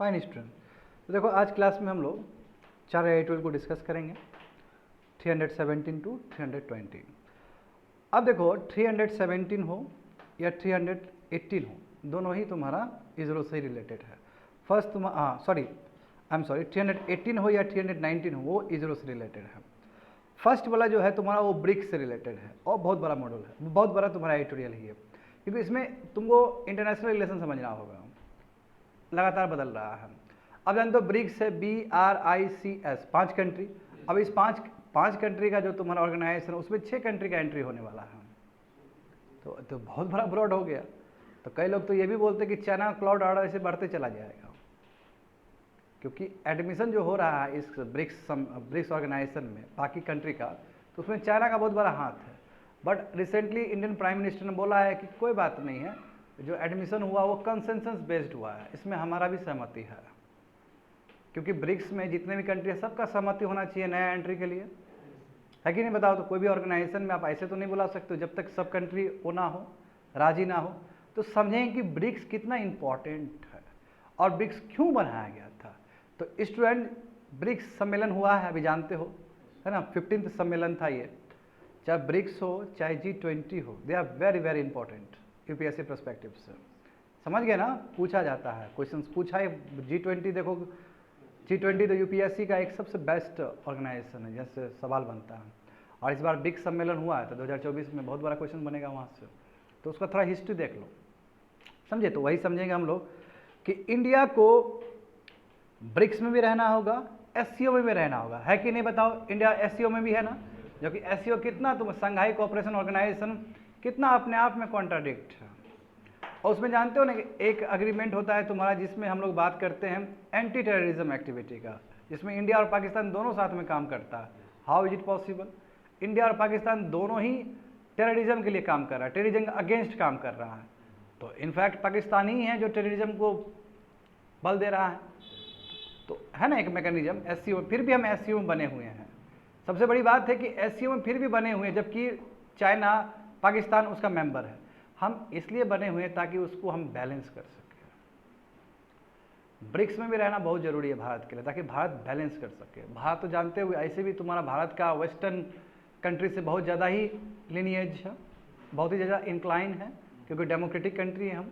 Fine student. तो देखो आज क्लास में हम लोग 4 AI-12 को डिस्कस करेंगे 317 टू 320। अब देखो 317 हो या 318 हो, दोनों ही तुम्हारा इसरो से रिलेटेड है। फर्स्ट आई एम सॉरी 318 हो या 319 हो, वो इसरो से रिलेटेड है। फर्स्ट वाला जो है तुम्हारा वो ब्रिक्स से रिलेटेड है और बहुत बड़ा मॉडल है, बहुत बड़ा तुम्हारा एडिटोरियल ही है, क्योंकि इसमें तुमको इंटरनेशनल रिलेशन समझना होगा, लगातार बदल रहा है। अब जानते हो ब्रिक्स है BRICS, 5 कंट्री। अब इस पाँच कंट्री का जो तुम्हारा ऑर्गेनाइजेशन है उसमें 6 कंट्री का एंट्री होने वाला है, तो बहुत बड़ा ब्रॉड हो गया। तो कई लोग तो ये भी बोलते हैं कि चाइना क्लाउड ऑर्डर ऐसे बढ़ते चला जाएगा, क्योंकि एडमिशन जो हो रहा है इस ब्रिक्स ऑर्गेनाइजेशन में बाकी कंट्री का, तो उसमें चाइना का बहुत बड़ा हाथ है। But recently Indian prime minister ने बोला है कि कोई बात नहीं है, जो एडमिशन हुआ वो कंसेंसस बेस्ड हुआ है, इसमें हमारा भी सहमति है, क्योंकि ब्रिक्स में जितने भी कंट्री है सबका सहमति होना चाहिए नया एंट्री के लिए, है कि नहीं? बताओ। तो कोई भी ऑर्गेनाइजेशन में आप ऐसे तो नहीं बुला सकते हो जब तक सब कंट्री वो ना हो, राजी ना हो। तो समझें कि ब्रिक्स कितना इंपॉर्टेंट है और ब्रिक्स क्यों बनाया गया था। तो स्टूडेंट, ब्रिक्स सम्मेलन हुआ है, अभी जानते हो, है ना, 15th सम्मेलन था ये। चाहे ब्रिक्स हो चाहे G20 हो, they are very very important UPSC perspective से। समझ गए ना? पूछा जाता है, क्वेश्चंस पूछा है। G20 देखो, G20 तो यूपीएससी का एक सबसे बेस्ट ऑर्गेनाइजेशन है, जैसे सवाल बनता है। और इस बार ब्रिक्स सम्मेलन हुआ है तो 2024 में बहुत बड़ा क्वेश्चन बनेगा वहाँ से, तो उसका थोड़ा हिस्ट्री देख लो, समझे? तो वही समझेंगे हम लोग कि इंडिया को ब्रिक्स में भी रहना होगा, SCO में भी रहना होगा, है कि नहीं? बताओ। इंडिया SCO में भी है ना, जो कि SCO कितना, तुम संघाई कोऑपरेशन ऑर्गेनाइजेशन कितना अपने आप में कॉन्ट्राडिक्ट है। और उसमें जानते हो ना कि एक अग्रीमेंट होता है तुम्हारा जिसमें हम लोग बात करते हैं एंटी टेररिज्म एक्टिविटी का, जिसमें इंडिया और पाकिस्तान दोनों साथ में काम करता है। How is it possible? India और पाकिस्तान दोनों ही टेररिज्म के लिए काम कर रहा है, टेररिज्म अगेंस्ट काम कर रहा है। तो इनफैक्ट पाकिस्तान ही है जो टेररिज्म को बल दे रहा है, तो है ना एक मैकेनिज्म SCO। फिर भी हम SCO में बने हुए हैं। सबसे बड़ी बात है कि SCO में फिर भी बने हुए हैं, जबकि चाइना, पाकिस्तान उसका मेंबर है। हम इसलिए बने हुए हैं ताकि उसको हम बैलेंस कर सकें। ब्रिक्स में भी रहना बहुत जरूरी है भारत के लिए, ताकि भारत बैलेंस कर सके। भारत तो जानते हुए ऐसे भी तुम्हारा भारत का वेस्टर्न कंट्री से बहुत ज़्यादा ही लिनिएज है, बहुत ही ज़्यादा इंक्लाइन है, क्योंकि डेमोक्रेटिक कंट्री है हम।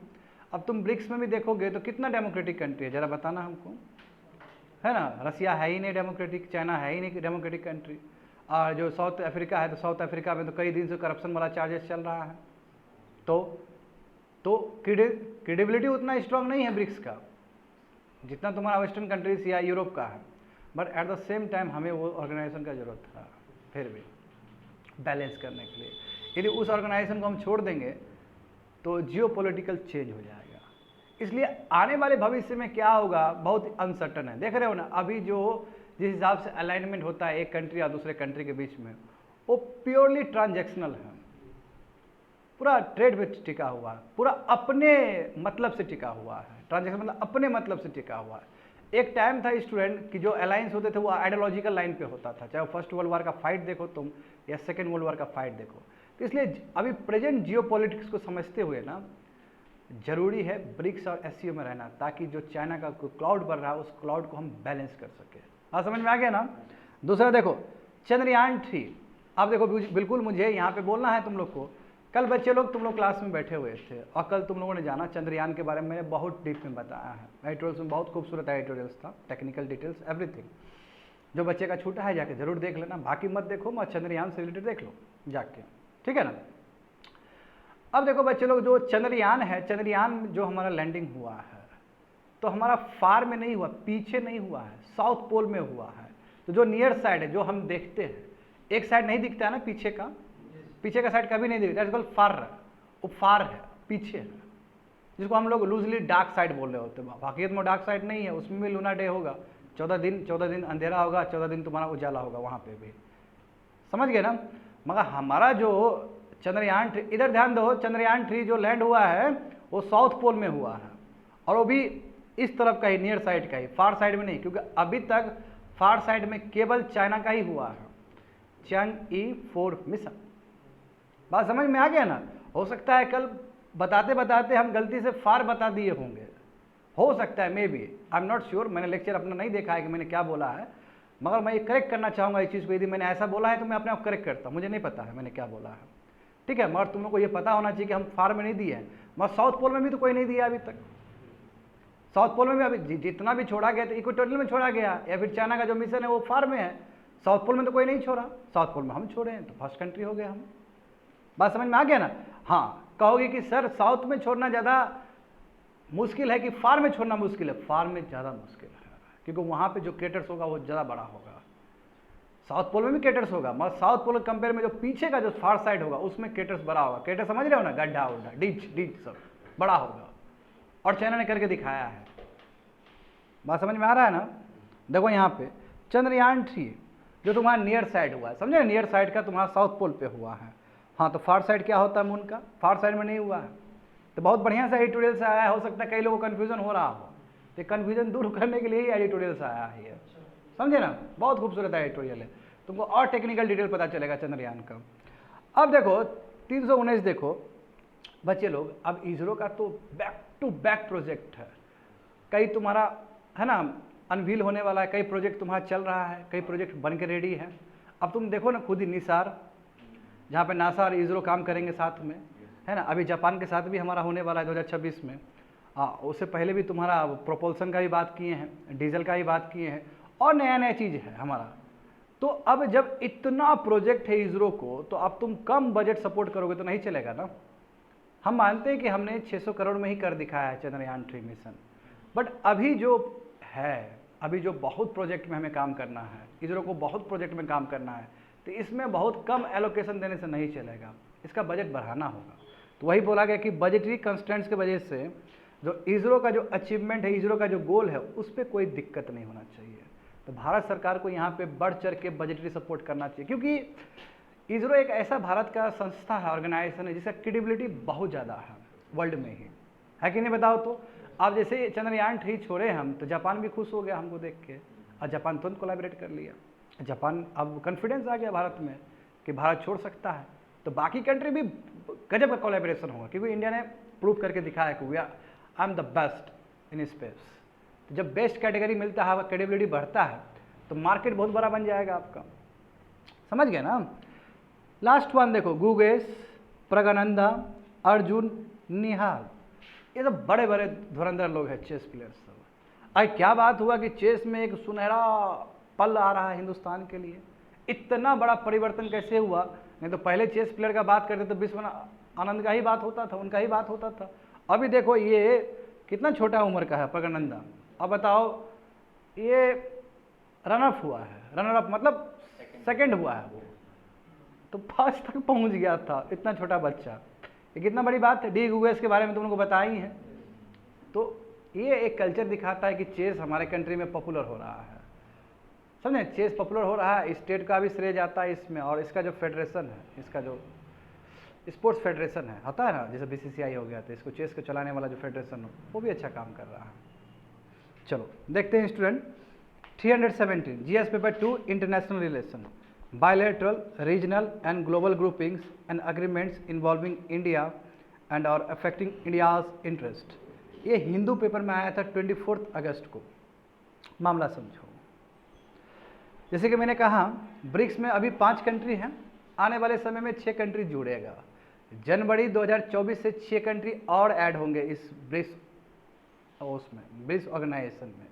अब तुम ब्रिक्स में भी देखोगे तो कितना डेमोक्रेटिक कंट्री है, ज़रा बताना हमको, है ना? रसिया है ही नहीं डेमोक्रेटिक, चाइना है ही नहीं डेमोक्रेटिक कंट्री, और जो साउथ अफ्रीका है तो साउथ अफ्रीका में तो कई दिन से करप्शन वाला चार्जेस चल रहा है। तो क्रेडिबिलिटी उतना स्ट्रांग नहीं है ब्रिक्स का जितना तुम्हारा वेस्टर्न कंट्रीज या यूरोप का है। But at the same time हमें वो ऑर्गेनाइजेशन का जरूरत था फिर भी बैलेंस करने के लिए। यदि उस ऑर्गेनाइजेशन को हम छोड़ देंगे तो जियोपॉलिटिकल चेंज हो जाएगा। इसलिए आने वाले भविष्य में क्या होगा बहुत अनसर्टन है। देख रहे हो ना, अभी जो जिस हिसाब से अलाइनमेंट होता है एक कंट्री और दूसरे कंट्री के बीच में, वो प्योरली ट्रांजैक्शनल है, पूरा ट्रेड पे टिका हुआ है, पूरा अपने मतलब से टिका हुआ है। ट्रांजैक्शन मतलब अपने मतलब से टिका हुआ है। एक टाइम था स्टूडेंट कि जो अलायंस होते थे वो आइडियोलॉजिकल लाइन पे होता था, चाहे वो फर्स्ट वर्ल्ड वॉर का फाइट देखो तुम या सेकेंड वर्ल्ड वॉर का फाइट देखो। तो इसलिए अभी प्रेजेंट जियोपॉलिटिक्स को समझते हुए ना जरूरी है ब्रिक्स और SCO में रहना, ताकि जो चाइना का क्लाउड बढ़ रहा है उस क्लाउड को हम बैलेंस कर सके। हाँ, समझ में आ गया ना? दूसरा देखो चंद्रयान 3। अब देखो बिल्कुल मुझे यहाँ पे बोलना है तुम लोग को। कल बच्चे लोग तुम लोग क्लास में बैठे हुए थे और कल तुम लोगों ने जाना चंद्रयान के बारे में मैंने बहुत डीप में बताया है। एडिटोरियल्स में बहुत खूबसूरत एडिटोरियल्स था, टेक्निकल डिटेल्स एवरीथिंग। जो बच्चे का छूटा है जाके जरूर देख लेना, बाकी मत देखो, मत चंद्रयान से रिलेटेड देख लो जाके, ठीक है ना? अब देखो बच्चे लोग, जो चंद्रयान है, चंद्रयान जो हमारा लैंडिंग हुआ है तो हमारा फार में नहीं हुआ, पीछे नहीं हुआ है, साउथ पोल में हुआ है। तो जो नियर साइड है, जो हम देखते हैं, एक साइड नहीं दिखता है ना पीछे का, पीछे का साइड कभी नहीं दिखता, दैट्स कॉल्ड फार। वो फार है, पीछे है, जिसको हम लोग लूजली डार्क साइड बोल रहे होते हैं। हकीकत में डार्क साइड नहीं है, उसमें भी लूना डे होगा, 14 दिन अंधेरा होगा, 14 दिन तुम्हारा उजाला होगा वहाँ पे भी, समझ गए ना? मगर हमारा जो चंद्रयान 3, इधर ध्यान दो, चंद्रयान 3 जो लैंड हुआ है वो साउथ पोल में हुआ है, और वो भी इस तरफ का ही, नियर साइड का ही, फार साइड में नहीं, क्योंकि अभी तक फार साइड में केवल चाइना का ही हुआ है, Chang'e-4 मिशन। बात समझ में आ गया ना? हो सकता है कल बताते बताते हम गलती से फार बता दिए होंगे, हो सकता है, may be, I am not sure, मैंने लेक्चर अपना नहीं देखा है कि मैंने क्या बोला है, मगर मैं ये करेक्ट करना चाहूँगा इस चीज़ को। यदि मैंने ऐसा बोला है तो मैं अपने आप करेक्ट करता हूँ, मुझे नहीं पता है मैंने क्या बोला है, ठीक है। मगर तुम लोग को ये पता होना चाहिए कि हम फार में नहीं दिए हैं, मगर साउथ पोल में भी तो कोई नहीं दिया अभी तक। साउथ पोल में भी अभी जितना भी छोड़ा गया तो इक्वेटोरियल में छोड़ा गया, या फिर चाइना का जो मिशन है वो फार में है। साउथ पोल में तो कोई नहीं छोड़ा, साउथ पोल में हम छोड़े हैं, तो फर्स्ट कंट्री हो गए हम। बात समझ में आ गया ना? हाँ, कहोगे कि सर साउथ में छोड़ना ज़्यादा मुश्किल है कि फार में छोड़ना मुश्किल है? फार में ज़्यादा मुश्किल है, क्योंकि वहाँ पे जो क्रेटर्स होगा वो ज़्यादा बड़ा होगा। साउथ पोल में भी क्रेटर्स होगा, मगर साउथ पोल कंपेयर में जो पीछे का जो फार साइड होगा उसमें क्रेटर्स बड़ा होगा। क्रेटर समझ रहे हो ना, गड्ढा उड्ढा डीच सब बड़ा होगा, और चाइना ने करके दिखाया है। बात समझ में आ रहा है ना? देखो यहाँ पे चंद्रयान 3 जो तुम्हारा नियर साइड हुआ है, समझे? नियर साइड का तुम्हारा साउथ पोल पे हुआ है। हाँ, तो फार साइड क्या होता है मून का? फार साइड में नहीं हुआ है। तो बहुत बढ़िया सा एडिटोरियल से आया है, हो सकता है कई लोगों को कन्फ्यूजन हो रहा हो, तो कन्फ्यूजन दूर करने के लिए ही एडिटोरियल से आया है, समझे ना? बहुत खूबसूरत एडिटोरियल है, तुमको और टेक्निकल डिटेल पता चलेगा चंद्रयान का। अब देखो 319, देखो बच्चे लोग, अब इसरो का तो बैक टू बैक प्रोजेक्ट है, कई तुम्हारा है ना अनवील होने वाला है, कई प्रोजेक्ट तुम्हारा चल रहा है, कई प्रोजेक्ट बन के रेडी है। अब तुम देखो ना खुद ही निसार, जहाँ पे नासा और इसरो काम करेंगे साथ में, है ना। अभी जापान के साथ भी हमारा होने वाला है 2026 में। उससे पहले भी तुम्हारा प्रोपल्सन का भी बात किए हैं, डीजल का भी बात किए हैं, और नया नया चीज़ है हमारा। तो अब जब इतना प्रोजेक्ट है इसरो को, तो अब तुम कम बजट सपोर्ट करोगे तो नहीं चलेगा ना। हम मानते हैं कि हमने 600 करोड़ में ही कर दिखाया है चंद्रयान 3 मिशन, बट अभी जो है, अभी जो बहुत प्रोजेक्ट में हमें काम करना है, इसरो को बहुत प्रोजेक्ट में काम करना है, तो इसमें बहुत कम एलोकेशन देने से नहीं चलेगा, इसका बजट बढ़ाना होगा। तो वही बोला गया कि बजटरी कंस्ट्रेंट्स की वजह से जो इसरो का जो अचीवमेंट है, इसरो का जो गोल है, उस पर कोई दिक्कत नहीं होना चाहिए। तो भारत सरकार को यहाँ पे बढ़ चढ़ के बजटरी सपोर्ट करना चाहिए, क्योंकि इसरो एक ऐसा भारत का संस्था है, ऑर्गेनाइजेशन है, जिसका क्रेडिबिलिटी बहुत ज़्यादा है वर्ल्ड में ही, है कि नहीं? बताओ तो। अब जैसे चंद्रयान 3 छोड़े हम, तो जापान भी खुश हो गया हमको देख के, और जापान तुरंत कोलैबोरेट कर लिया। जापान अब कॉन्फिडेंस आ गया भारत में कि भारत छोड़ सकता है, तो बाकी कंट्री भी गजब का कोलैबोरेशन होगा, क्योंकि इंडिया ने प्रूव करके दिखाया कि we are I am the best in space. तो जब बेस्ट कैटेगरी मिलता है, क्रेडिबिलिटी बढ़ता है, तो मार्केट बहुत बड़ा बन जाएगा आपका, समझ गए ना? लास्ट वन देखो, गुगेश, प्रज्ञानंदा, अर्जुन, निहाल, ये सब बड़े बड़े धुरंधर लोग हैं, चेस प्लेयर्स सब। आज क्या बात हुआ कि चेस में एक सुनहरा पल आ रहा है हिंदुस्तान के लिए। इतना बड़ा परिवर्तन कैसे हुआ? नहीं तो पहले चेस प्लेयर का बात करते तो विश्वनाथ आनंद का ही बात होता था, उनका ही बात होता था। अभी देखो ये कितना छोटा उम्र का है प्रज्ञानंदा, अब बताओ ये रनअप हुआ है, रनअप मतलब सेकंड हुआ है वो, तो फर्स्ट तक पहुंच गया था, इतना छोटा बच्चा। ये कितना बड़ी बात है। डी गुगेश के बारे में तुम लोगों को बताई है। तो ये एक कल्चर दिखाता है कि चेस हमारे कंट्री में पॉपुलर हो रहा है, समझे? चेस पॉपुलर हो रहा है, स्टेट का भी श्रेय जाता है इसमें, और इसका जो फेडरेशन है, इसका जो स्पोर्ट्स फेडरेशन है, होता है ना, जैसे BCCI हो गया, तो इसको चेस को चलाने वाला जो फेडरेशन हो, वो भी अच्छा काम कर रहा है। चलो देखते हैं student 317 GS paper 2 international relation, bilateral, regional and global groupings and agreements involving India and or affecting India's interest। ये हिंदू पेपर में आया था 24 अगस्त को। मामला समझो, जैसे कि मैंने कहा ब्रिक्स में अभी 5 कंट्री हैं, आने वाले समय में 6 कंट्री जुड़ेगा। जनवरी 2024 से 6 कंट्री और ऐड होंगे इस ब्रिक्स ऑर्गेनाइजेशन में।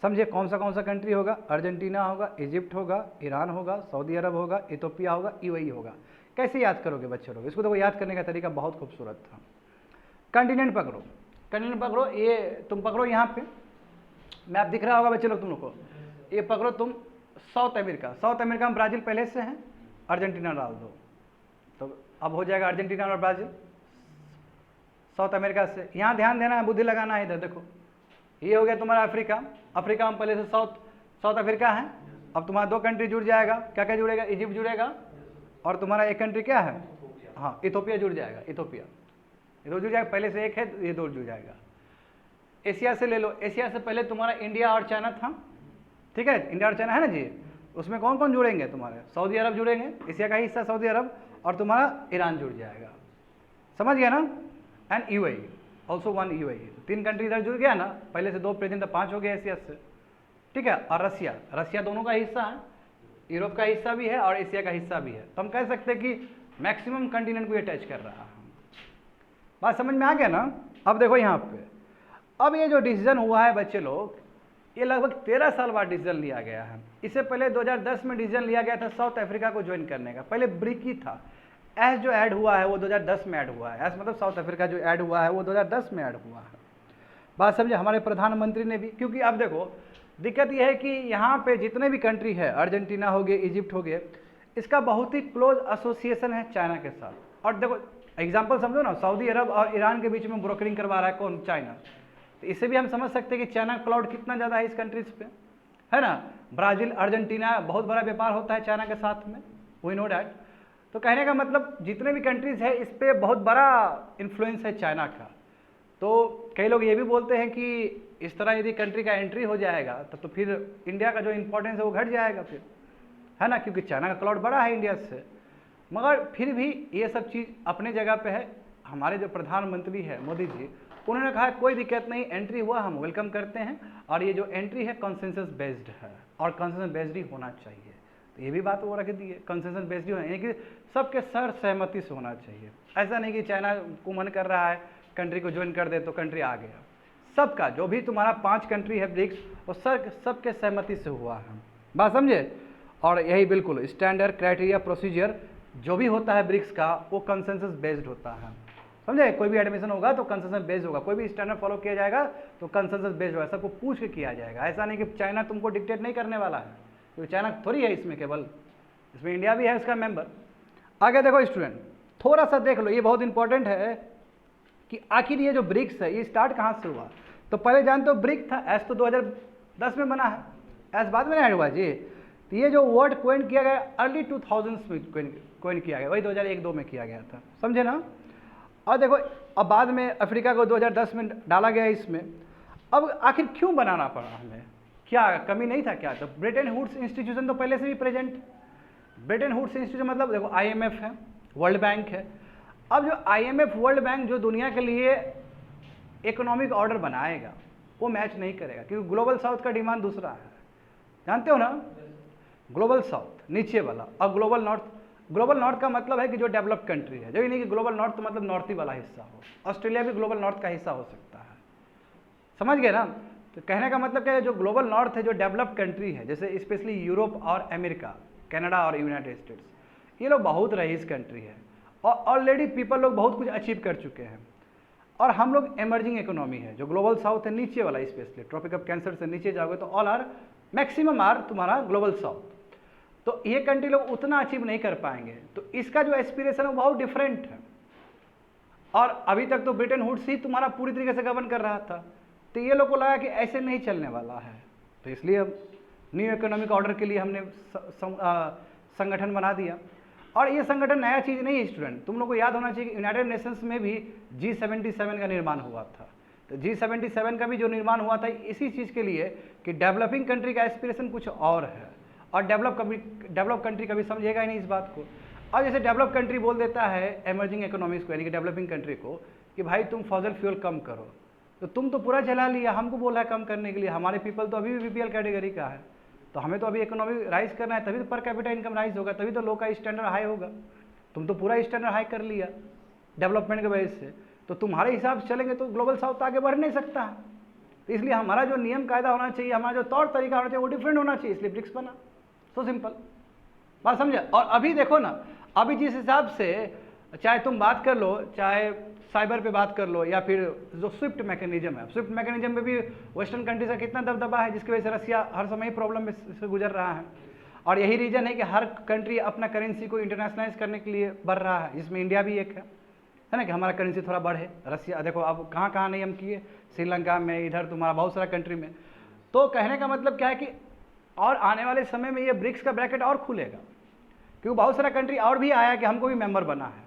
समझे कौन सा कंट्री होगा? अर्जेंटीना होगा, इजिप्ट होगा, ईरान होगा, सऊदी अरब होगा, इथोपिया होगा, UAE होगा। कैसे याद करोगे बच्चे लोग? इसको देखो, याद करने का तरीका बहुत खूबसूरत था। कंटिनेंट पकड़ो, कंटिनेंट पकड़ो, ये तुम पकड़ो, यहाँ पे मैप दिख रहा होगा बच्चे लोग तुम लोग को, ये पकड़ो तुम साउथ अमेरिका। साउथ अमेरिका में ब्राज़ील पहले से है, अर्जेंटीना डाल दो, तो अब हो जाएगा अर्जेंटीना और ब्राज़ील साउथ अमेरिका से। यहाँ ध्यान देना है, बुद्धि लगाना है। इधर देखो, ये हो गया तुम्हारा अफ्रीका। अफ्रीका में पहले से साउथ अफ्रीका है। अब तुम्हारा 2 कंट्री जुड़ जाएगा। क्या क्या जुड़ेगा? इजिप्ट जुड़ेगा, और तुम्हारा एक कंट्री क्या है? हाँ, इथोपिया जुड़ जाएगा। इथोपिया जुड़ जाएगा, पहले से एक है, ये 2 जुड़ जाएगा। एशिया से ले लो, एशिया से पहले तुम्हारा इंडिया और चाइना था, ठीक है? इंडिया और चाइना है ना जी। उसमें कौन कौन जुड़ेंगे? तुम्हारे सऊदी अरब जुड़ेंगे, एशिया का ही हिस्सा सऊदी अरब, और तुम्हारा ईरान जुड़ जाएगा, समझ गया ना? And UAE, also 1 UAE। 3 country इधर जुड़ गया ना, पहले से 2 प्रेजेंट 5 हो गया एशिया से, ठीक है। और रसिया दोनों का हिस्सा है, यूरोप का हिस्सा भी है और एशिया का हिस्सा भी है। तो हम कह सकते हैं कि मैक्सिमम कंटिनेंट को ये टच कर रहा है। बात समझ में आ गया ना। अब देखो यहाँ पे, अब ये जो डिसीजन हुआ है बच्चे लोग, ये लगभग 13 साल बाद डिसीजन लिया गया है। इससे पहले 2010 में डिसीजन लिया गया था साउथ अफ्रीका को ज्वाइन करने का। पहले ब्रिक ही था। एस जो ऐड हुआ है वो 2010 में ऐड हुआ है। एस मतलब साउथ अफ्रीका जो ऐड हुआ है वो 2010 में ऐड हुआ है। बात समझे। हमारे प्रधानमंत्री ने भी, क्योंकि अब देखो दिक्कत यह है कि यहाँ पे जितने भी कंट्री है, अर्जेंटीना हो गए, इजिप्ट हो गए, इसका बहुत ही क्लोज एसोसिएशन है चाइना के साथ। और देखो एग्जाम्पल समझो ना, सऊदी अरब और ईरान के बीच में ब्रोकरिंग करवा रहा है कौन? चाइना। तो इससे भी हम समझ सकते हैं कि चाइना क्लाउड कितना ज़्यादा है इस कंट्रीज पे, है ना। ब्राज़ील, अर्जेंटीना, बहुत बड़ा व्यापार होता है चाइना के साथ में, वी नो डैट। तो कहने का मतलब जितने भी कंट्रीज है इस पर बहुत बड़ा इन्फ्लुएंस है चाइना का। तो कई लोग ये भी बोलते हैं कि इस तरह यदि कंट्री का एंट्री हो जाएगा तो फिर इंडिया का जो इम्पोर्टेंस है वो घट जाएगा फिर, है ना, क्योंकि चाइना का क्लाउड बड़ा है इंडिया से। मगर फिर भी ये सब चीज़ अपने जगह पे है। हमारे जो प्रधानमंत्री है मोदी जी, उन्होंने कहा कोई दिक्कत नहीं, एंट्री हुआ हम वेलकम करते हैं, और ये जो एंट्री है कंसेंसस बेस्ड है और कंसेंसस बेस्ड ही होना चाहिए। तो ये भी बात वो रख दी है, कंसेंसस बेस्ड ही होना, यानी कि सबके सहमति से होना चाहिए। ऐसा नहीं कि चाइना को मन कर रहा है कंट्री को ज्वाइन कर दे तो कंट्री आ गया। सबका जो भी तुम्हारा 5 कंट्री है ब्रिक्स, वो सबके सहमति से हुआ है। बात समझे। और यही बिल्कुल स्टैंडर्ड क्राइटेरिया प्रोसीजर जो भी होता है ब्रिक्स का वो कंसेंसस बेस्ड होता है, समझे। कोई भी एडमिशन होगा तो कंसेंसस बेस्ड होगा, कोई भी स्टैंडर्ड फॉलो किया जाएगा तो कंसेंसस बेस्ड होगा, सबको पूछ के किया जाएगा। ऐसा नहीं कि चाइना तुमको डिक्टेट नहीं करने वाला है, क्योंकि चाइना थोड़ी है इसमें, केवल इसमें इंडिया भी है उसका मेंबर। आगे देखो स्टूडेंट, थोड़ा सा देख लो, ये बहुत इंपॉर्टेंट है कि आखिर ये जो ब्रिक्स है ये स्टार्ट कहाँ से हुआ। तो पहले जानते हो ब्रिक था, एस तो 2010 में बना है, एस बाद में ऐड हुआ जी। तो ये जो वर्ड कोइन किया गया अर्ली 2000s में कोइन किया गया, वही 2001-2 में किया गया था, समझे ना। और देखो अब बाद में अफ्रीका को 2010 में डाला गया इसमें। अब आखिर क्यों बनाना पड़ा हमें, क्या कमी नहीं था क्या? तो ब्रेटन वुड्स इंस्टीट्यूशन तो पहले से भी प्रेजेंट। ब्रेटन वुड्स इंस्टीट्यूशन मतलब देखो IMF है, वर्ल्ड बैंक है। अब जो IMF वर्ल्ड बैंक जो दुनिया के लिए इकोनॉमिक ऑर्डर बनाएगा वो मैच नहीं करेगा, क्योंकि ग्लोबल साउथ का डिमांड दूसरा है, जानते हो ना। ग्लोबल साउथ नीचे वाला, और ग्लोबल नॉर्थ। ग्लोबल नॉर्थ का मतलब है कि जो डेवलप्ड कंट्री है, जो ये नहीं कि ग्लोबल नॉर्थ तो मतलब नॉर्थ ही वाला हिस्सा हो। ऑस्ट्रेलिया भी ग्लोबल नॉर्थ का हिस्सा हो सकता है, समझ गए ना। तो कहने का मतलब क्या है, जो ग्लोबल नॉर्थ है, जो डेवलप्ड कंट्री है, जैसे स्पेशली यूरोप और अमेरिका, कनाडा और यूनाइटेड स्टेट्स, ये लोग बहुत रईस कंट्री है और ऑलरेडी पीपल लोग बहुत कुछ अचीव कर चुके हैं। और हम लोग एमर्जिंग इकोनॉमी है। जो ग्लोबल साउथ है नीचे वाला, स्पेशली ट्रॉपिक ऑफ कैंसर से नीचे जाओगे तो ऑल आर, मैक्सिमम आर तुम्हारा ग्लोबल साउथ। तो ये कंट्री लोग उतना अचीव नहीं कर पाएंगे। तो इसका जो एस्पिरेशन है वो बहुत डिफरेंट है। और अभी तक तो ब्रिटेन वुड्स ही तुम्हारा पूरी तरीके से गवर्न कर रहा था। तो ये लोग को लगा कि ऐसे नहीं चलने वाला है, तो इसलिए अब न्यू इकोनॉमिक ऑर्डर के लिए हमने संगठन बना दिया। और ये संगठन नया चीज़ नहीं है स्टूडेंट, तुम लोग को याद होना चाहिए कि यूनाइटेड नेशंस में भी G77 का निर्माण हुआ था। तो G77 का भी जो निर्माण हुआ था इसी चीज़ के लिए कि डेवलपिंग कंट्री का एस्पिरेशन कुछ और है, और डेवलप कंट्री कभी समझेगा ही नहीं इस बात को। और जैसे डेवलप कंट्री बोल देता है एमर्जिंग इकोनॉमीज को, यानी कि डेवलपिंग कंट्री को, कि भाई तुम फॉसिल फ्यूल कम करो, तो तुम तो पूरा जला लिया, हमको बोला है कम करने के लिए। हमारे पीपल तो अभी भी BPL कैटेगरी का है, तो हमें तो अभी इकोनॉमी राइज करना है, तभी तो पर कैपिटा इनकम राइज होगा, तभी तो लोग का स्टैंडर्ड हाई होगा। तुम तो पूरा स्टैंडर्ड हाई कर लिया डेवलपमेंट के वजह से, तो तुम्हारे हिसाब से चलेंगे तो ग्लोबल साउथ आगे बढ़ नहीं सकता है। तो इसलिए हमारा जो नियम कायदा होना चाहिए, हमारा जो तौर तरीका होना चाहिए वो डिफरेंट होना चाहिए, इसलिए ब्रिक्स बना। सो सिंपल बात समझे। और अभी देखो ना, अभी जिस हिसाब से चाहे तुम बात कर लो, चाहे साइबर पे बात कर लो, या फिर जो स्विफ्ट मैकेनिज्म है, स्विफ्ट मैकेनिज्म में भी वेस्टर्न कंट्रीज का कितना दबदबा है, जिसकी वजह से रसिया हर समय प्रॉब्लम से गुजर रहा है। और यही रीजन है कि हर कंट्री अपना करेंसी को इंटरनेशनलाइज करने के लिए बढ़ रहा है, जिसमें इंडिया भी एक है ना, कि हमारा करेंसी थोड़ा बढ़े। रसिया देखो अब कहाँ कहाँ नहीं हम किए, श्रीलंका में, इधर तुम्हारा बहुत सारा कंट्री में। तो कहने का मतलब क्या है कि और आने वाले समय में ये ब्रिक्स का ब्रैकेट और खुलेगा, क्योंकि बहुत सारा कंट्री और भी आया कि हमको भी मेंबर बनना है।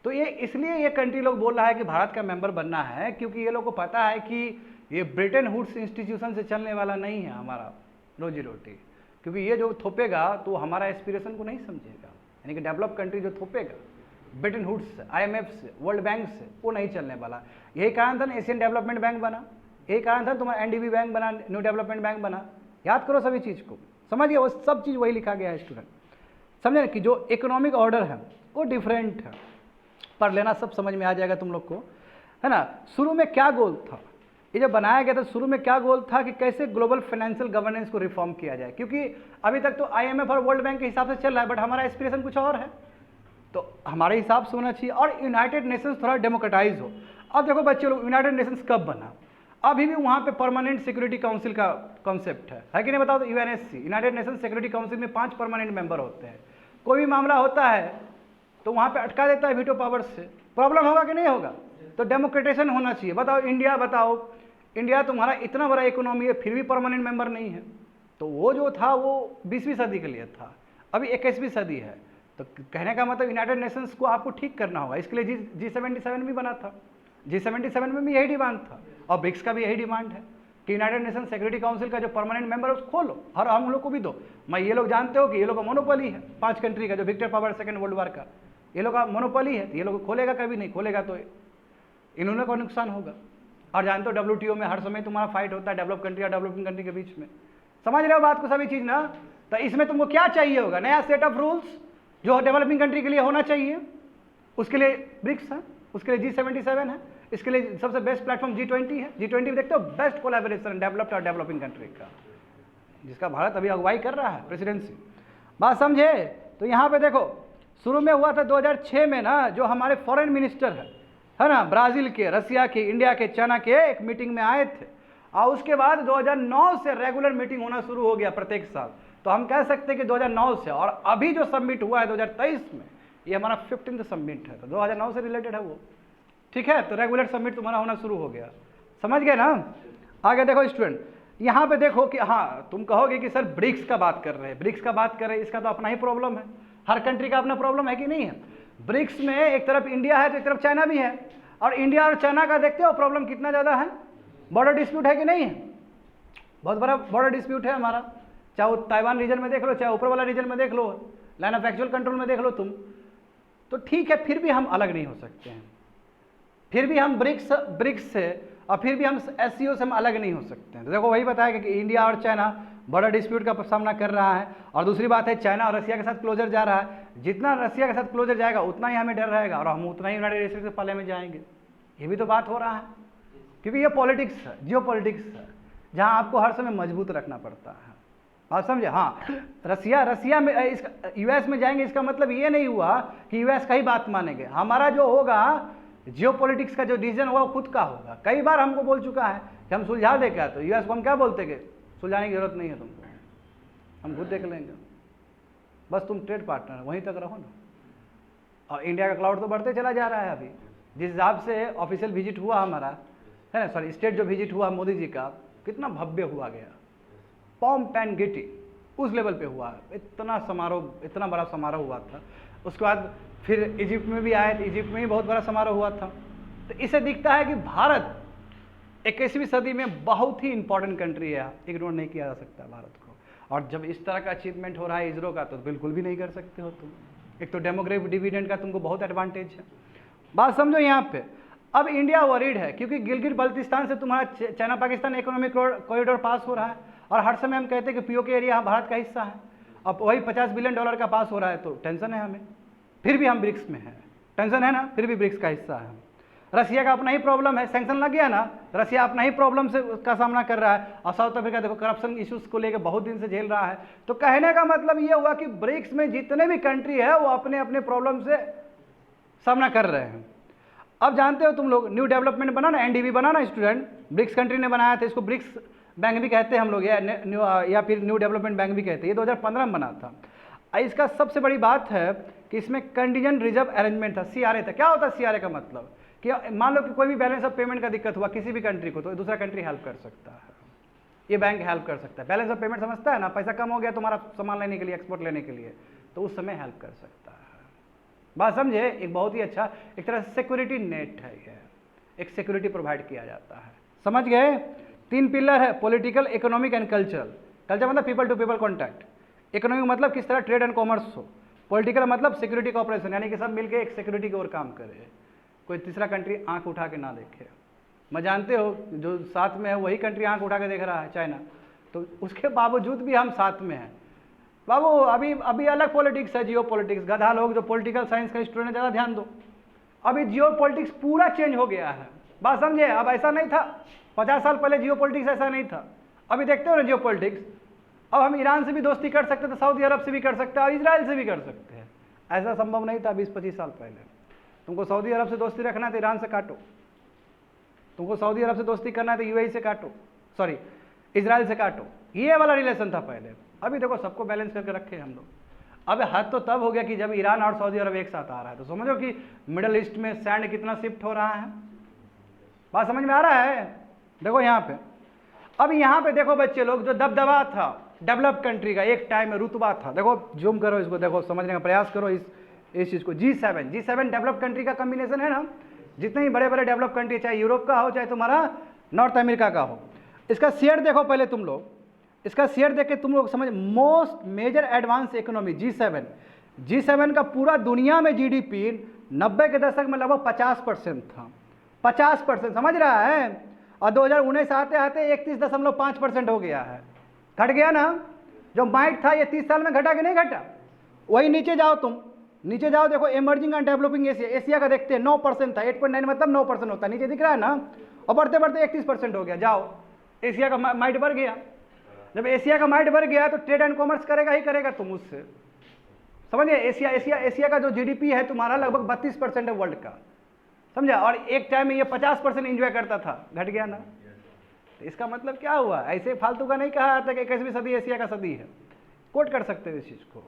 तो ये इसलिए ये कंट्री लोग बोल रहा है कि भारत का मेंबर बनना है, क्योंकि ये लोग को पता है कि ये ब्रिटेन वुड्स इंस्टीट्यूशन से चलने वाला नहीं है हमारा रोजी रोटी, क्योंकि ये जो थोपेगा तो हमारा एस्पिरेशन को नहीं समझेगा, यानी कि डेवलप कंट्री जो थोपेगा ब्रिटेन वुड्स से, IMF से, वर्ल्ड बैंक से, वो नहीं चलने वाला। यही कारण था ना एशियन डेवलपमेंट बैंक बना, यही कारण था तुम्हारा NDB बैंक बना, न्यू डेवलपमेंट बैंक बना। याद करो सभी चीज़ को, समझिए वो सब चीज़ वही लिखा गया है स्टूडेंट, समझे कि जो इकोनॉमिक ऑर्डर है वो डिफरेंट है। पढ़ लेना, सब समझ में आ जाएगा तुम लोग को, है ना। शुरू में क्या गोल था, ये जब बनाया गया था शुरू में क्या गोल था कि कैसे ग्लोबल फाइनेंशियल गवर्नेंस को रिफॉर्म किया जाए, क्योंकि अभी तक तो IMF और वर्ल्ड बैंक के हिसाब से चल रहा है, बट हमारा एस्पिरेशन कुछ और है, तो हमारे हिसाब से होना चाहिए और यूनाइटेड नेशंस थोड़ा डेमोक्रेटाइज हो। अब देखो बच्चे लोग, यूनाइटेड नेशंस कब बना, अभी भी वहाँ पे परमानेंट सिक्योरिटी काउंसिल का कॉन्सेप्ट है कि नहीं बताओ। तो UNSC, United Nations security council में 5 परमानेंट मेंबर होते हैं। कोई भी मामला होता है तो वहाँ पे अटका देता है वीटो पावर से। प्रॉब्लम होगा कि नहीं होगा, तो डेमोक्रेटाइजेशन होना चाहिए। बताओ इंडिया, बताओ इंडिया तुम्हारा इतना बड़ा इकोनॉमी है फिर भी परमानेंट मेंबर नहीं है, तो वो जो था वो 20वीं सदी के लिए था, अभी 21वीं सदी है। तो कहने का मतलब यूनाइटेड नेशंस को आपको ठीक करना होगा, इसके लिए G77 भी बना था। G77 में भी यही डिमांड था और ब्रिक्स का भी यही डिमांड है कि यूनाइटेड नेशन सिक्योरिटी काउंसिल का जो परमानेंट मेंबर है उसको खोलो और हम लोग को भी दो। मैं ये लोग जानते हो कि ये लोग का मोनोपोली है 5 कंट्री का, जो victor power second world war का ये लोग का मोनोपोली है, तो ये लोग खोलेगा कभी नहीं, खोलेगा तो इन्होंने को नुकसान होगा। और जानते हो WTO में हर समय तुम्हारा फाइट होता है डेवलप कंट्री और डेवलपिंग कंट्री के बीच में, समझ रहे हो बात को सभी चीज़ ना। तो इसमें तुमको क्या चाहिए होगा, नया सेट ऑफ रूल्स जो डेवलपिंग कंट्री के लिए होना चाहिए, उसके लिए ब्रिक्स है, उसके लिए G77 है, इसके लिए सबसे बेस्ट प्लेटफॉर्म G20 है। G20 देखते हो बेस्ट कोलैबोरेशन डेवलप्ड और डेवलपिंग कंट्री का, जिसका भारत अभी अगुवाई कर रहा है, प्रेसिडेंसी। बात समझे। तो यहाँ पे देखो शुरू में हुआ था 2006 में ना, जो हमारे फॉरेन मिनिस्टर है ना, ब्राज़ील के, रसिया के, इंडिया के, चाइना के एक मीटिंग में आए थे और उसके बाद 2009 से रेगुलर मीटिंग होना शुरू हो गया प्रत्येक साल। तो हम कह सकते हैं कि 2009 से, और अभी जो सबमिट हुआ है 2023 में, ये हमारा 15th सबमिट है, तो 2009 से रिलेटेड है वो, ठीक है। तो रेगुलर सबमिट तुम्हारा होना शुरू हो गया, समझ गए ना। आगे देखो स्टूडेंट, यहाँ पे देखो कि हाँ तुम कहोगे कि सर ब्रिक्स का बात कर रहे हैं, ब्रिक्स का बात कर रहे हैं, इसका तो अपना ही प्रॉब्लम है, हर कंट्री का अपना प्रॉब्लम है कि नहीं है। ब्रिक्स में एक तरफ इंडिया है तो एक तरफ चाइना भी है, और इंडिया और चाइना का देखते हो प्रॉब्लम कितना ज़्यादा है, बॉर्डर डिस्प्यूट है कि नहीं है, बहुत बड़ा बॉर्डर डिस्प्यूट है हमारा, चाहे वो ताइवान रीजन में देख लो, चाहे ऊपर वाला रीजन में देख लो, लाइन ऑफ एक्चुअल कंट्रोल में देख लो तुम। तो ठीक है, फिर भी हम अलग नहीं हो सकते हैं, फिर भी हम ब्रिक्स से और फिर भी हम SCO से हम अलग नहीं हो सकते हैं। तो देखो वही बताया कि इंडिया और चाइना बड़ा डिस्प्यूट का सामना कर रहा है, और दूसरी बात है चाइना और रसिया के साथ क्लोजर जा रहा है। जितना रसिया के साथ क्लोजर जाएगा उतना ही हमें डर रहेगा और हम उतना ही यूनाइटेड स्टेट्स के पाले में जाएंगे। ये भी तो बात हो रहा है, क्योंकि ये पॉलिटिक्स है, जियो पॉलिटिक्स है, जहाँ आपको हर समय मजबूत रखना पड़ता है। बात समझे। हाँ, रसिया में US में जाएंगे, इसका मतलब ये नहीं हुआ कि US का ही बात मानेंगे। हमारा जो होगा जियो पॉलिटिक्स का जो डिसीजन होगा वो खुद का होगा। कई बार हमको बोल चुका है कि हम सुलझा दे क्या, तो US को हम क्या बोलते कि सुलझाने की जरूरत नहीं है तुमको, हम खुद देख लेंगे, बस तुम ट्रेड पार्टनर वहीं तक रहो ना। और इंडिया का क्लाउड तो बढ़ते चला जा रहा है। अभी जिस हिसाब से ऑफिशियल विजिट हुआ हमारा, है ना, सॉरी स्टेट जो विजिट हुआ मोदी जी का, कितना भव्य हुआ गया, पॉम्प एंड गिटी उस लेवल पे हुआ, इतना समारोह, इतना बड़ा समारोह हुआ था। उसके बाद फिर इजिप्ट में भी आए थे, इजिप्ट में भी बहुत बड़ा समारोह हुआ था। तो इससे दिखता है कि भारत 21वीं सदी में बहुत ही इंपॉर्टेंट कंट्री है, इग्नोर नहीं किया जा सकता भारत को। और जब इस तरह का अचीवमेंट हो रहा है इसरो का, तो बिल्कुल भी नहीं कर सकते हो तुम। एक तो डेमोग्राफिक डिविडेंड का तुमको बहुत एडवांटेज है, बात समझो यहाँ पे। अब इंडिया वरीड है क्योंकि गिलगित बल्तिस्तान से तुम्हारा चाइना पाकिस्तान इकोनॉमिक कॉरिडोर पास हो रहा है, और हर समय हम कहते हैं कि POK एरिया भारत का हिस्सा है। अब वही $50 बिलियन का पास हो रहा है, तो टेंशन है हमें, फिर भी हम ब्रिक्स में हैं, टेंशन है ना, फिर भी ब्रिक्स का हिस्सा है। रसिया का अपना ही प्रॉब्लम है, सैंक्शन लग गया ना, रसिया अपना ही प्रॉब्लम से का सामना कर रहा है। और साउथ अफ्रीका देखो करप्शन इश्यूज को लेकर बहुत दिन से झेल रहा है। तो कहने का मतलब ये हुआ कि ब्रिक्स में जितने भी कंट्री है वो अपने अपने प्रॉब्लम से सामना कर रहे हैं। अब जानते हो तुम लोग न्यू डेवलपमेंट बना ना, NDB बना ना स्टूडेंट, ब्रिक्स कंट्री ने बनाया था, इसको ब्रिक्स बैंक भी कहते हैं हम लोग, या फिर न्यू डेवलपमेंट बैंक भी कहते हैं। ये 2015 में बना था। इसका सबसे बड़ी बात है कि इसमें कंटीजेंट रिजर्व अरेंजमेंट था, CRA था। क्या होता है CRA का मतलब कि मान लो कि कोई भी बैलेंस ऑफ पेमेंट का दिक्कत हुआ किसी भी कंट्री को, तो दूसरा कंट्री हेल्प कर सकता है, ये बैंक हेल्प कर सकता है। बैलेंस ऑफ पेमेंट समझता है ना, पैसा कम हो गया तुम्हारा सामान लेने के लिए, एक्सपोर्ट लेने के लिए, तो उस समय हेल्प कर सकता है। बात समझे। एक बहुत ही अच्छा एक तरह से सिक्योरिटी नेट है, ये एक सिक्योरिटी प्रोवाइड किया जाता है, समझ गए। 3 पिलर है, political, economic and cultural. Culture मतलब people to people contact, economic मतलब किस तरह ट्रेड एंड कॉमर्स हो, पॉलिटिकल मतलब सिक्योरिटी कॉपरेशन, यानी कि सब मिलके एक सिक्योरिटी की ओर काम करे, कोई तीसरा कंट्री आंख उठा के ना देखे। मैं जानते हो जो साथ में है वही कंट्री आंख उठा के देख रहा है, चाइना, तो उसके बावजूद भी हम साथ में हैं। बाबू अभी अभी अलग पॉलिटिक्स है, जियो पॉलिटिक्स। गधा लोग जो पॉलिटिकल साइंस का स्टूडेंट है, ज़्यादा ध्यान दो। अभी जियो पॉलिटिक्स पूरा चेंज हो गया है, बात समझे। अब ऐसा नहीं था, 50 साल पहले जियो पॉलिटिक्स ऐसा नहीं था। अभी देखते हो ना जियो पॉलिटिक्स, अब हम ईरान से भी दोस्ती कर सकते थे, सऊदी अरब से भी कर सकते हैं और इजराइल से भी कर सकते हैं। ऐसा संभव नहीं था 20-25 साल पहले। तुमको सऊदी अरब से दोस्ती रखना है तो ईरान से काटो, तुमको सऊदी अरब से दोस्ती करना है तो यूएई से काटो, सॉरी इजराइल से काटो। ये वाला रिलेशन था पहले। अभी देखो सबको बैलेंस करके रखे हम लोग। अब हद तो तब हो गया कि जब ईरान और सऊदी अरब एक साथ आ रहा है, तो समझो कि मिडल ईस्ट में सैंड कितना शिफ्ट हो रहा है। बात समझ में आ रहा है। देखो यहाँ पे, अब यहाँ पे देखो बच्चे लोग, जो दबदबा था डेवलप्ड कंट्री का, एक टाइम में रुतबा था। देखो जूम करो इसको, देखो समझने का प्रयास करो इस चीज़ को। G7 डेवलप्ड कंट्री का कॉम्बिनेशन है ना। जितने ही बड़े बड़े डेवलप कंट्री, चाहे यूरोप का हो चाहे तुम्हारा नॉर्थ अमेरिका का हो, इसका शेयर देखो पहले तुम लोग, इसका शेयर देख के तुम लोग समझ। Most major advance economy G7 का पूरा दुनिया में जीडीपी 90 के दशक में लगभग 50% था। 50% समझ रहा है। और 2019 आते आते 31.5% हो गया है। घट गया ना। जो माइट था ये 30 साल में घटा कि नहीं घटा। वही नीचे जाओ, तुम नीचे जाओ, देखो इमर्जिंग एंड डेवलपिंग एशिया का देखते हैं 9% था। 8.9 मतलब 9% होता है, नीचे दिख रहा है ना। और बढ़ते बढ़ते 31% हो गया। जाओ, एशिया का माइट बढ़ गया। जब एशिया का माइट बढ़ गया तो ट्रेड एंड कॉमर्स करेगा ही करेगा तुम उससे, समझिए। एशिया का जो जीडीपी है तुम्हारा लगभग 32% है वर्ल्ड का, समझा। और एक टाइम में ये 50% इंजॉय करता था, घट गया ना। तो इसका मतलब क्या हुआ। ऐसे फालतू का नहीं कहा जाता कि 21वीं सदी एशिया का सदी है। कोट कर सकते हो इस चीज़ को।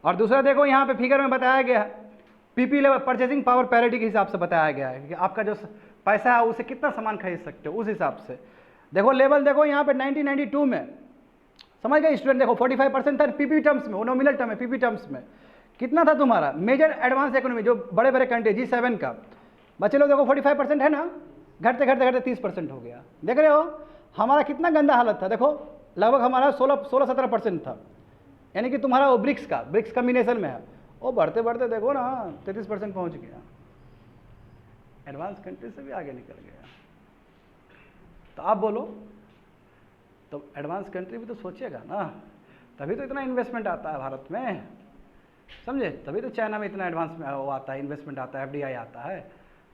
और दूसरा देखो यहाँ पे फिगर में बताया गया है, PP level purchasing power parity के हिसाब से बताया गया है कि आपका जो पैसा है उसे कितना सामान खरीद सकते हो, उस हिसाब से देखो लेवल। देखो यहाँ पे 1992 में, समझ गए स्टूडेंट। देखो 45% था पीपी टर्म्स में, वो नॉमिनल टर्म है। पीपी टर्म्स में कितना था तुम्हारा मेजर एडवांस इकोनॉमी, जो बड़े बड़े कंट्री G7 का। बच्चे लोग देखो 45% है ना, घटते घटते घटते 30% हो गया। देख रहे हो हमारा कितना गंदा हालत था। देखो लगभग हमारा 16-17% था, यानी कि तुम्हारा वो ब्रिक्स कम्बिनेशन में है, वो बढ़ते बढ़ते देखो ना 33% पहुंच गया। एडवांस कंट्री से भी आगे निकल गया। तो आप बोलो, तो एडवांस कंट्री भी तो सोचेगा ना, तभी तो इतना इन्वेस्टमेंट आता है भारत में, समझे। तभी तो चाइना में इतना एडवांस में वो आता है, इन्वेस्टमेंट आता है, FDI आता है।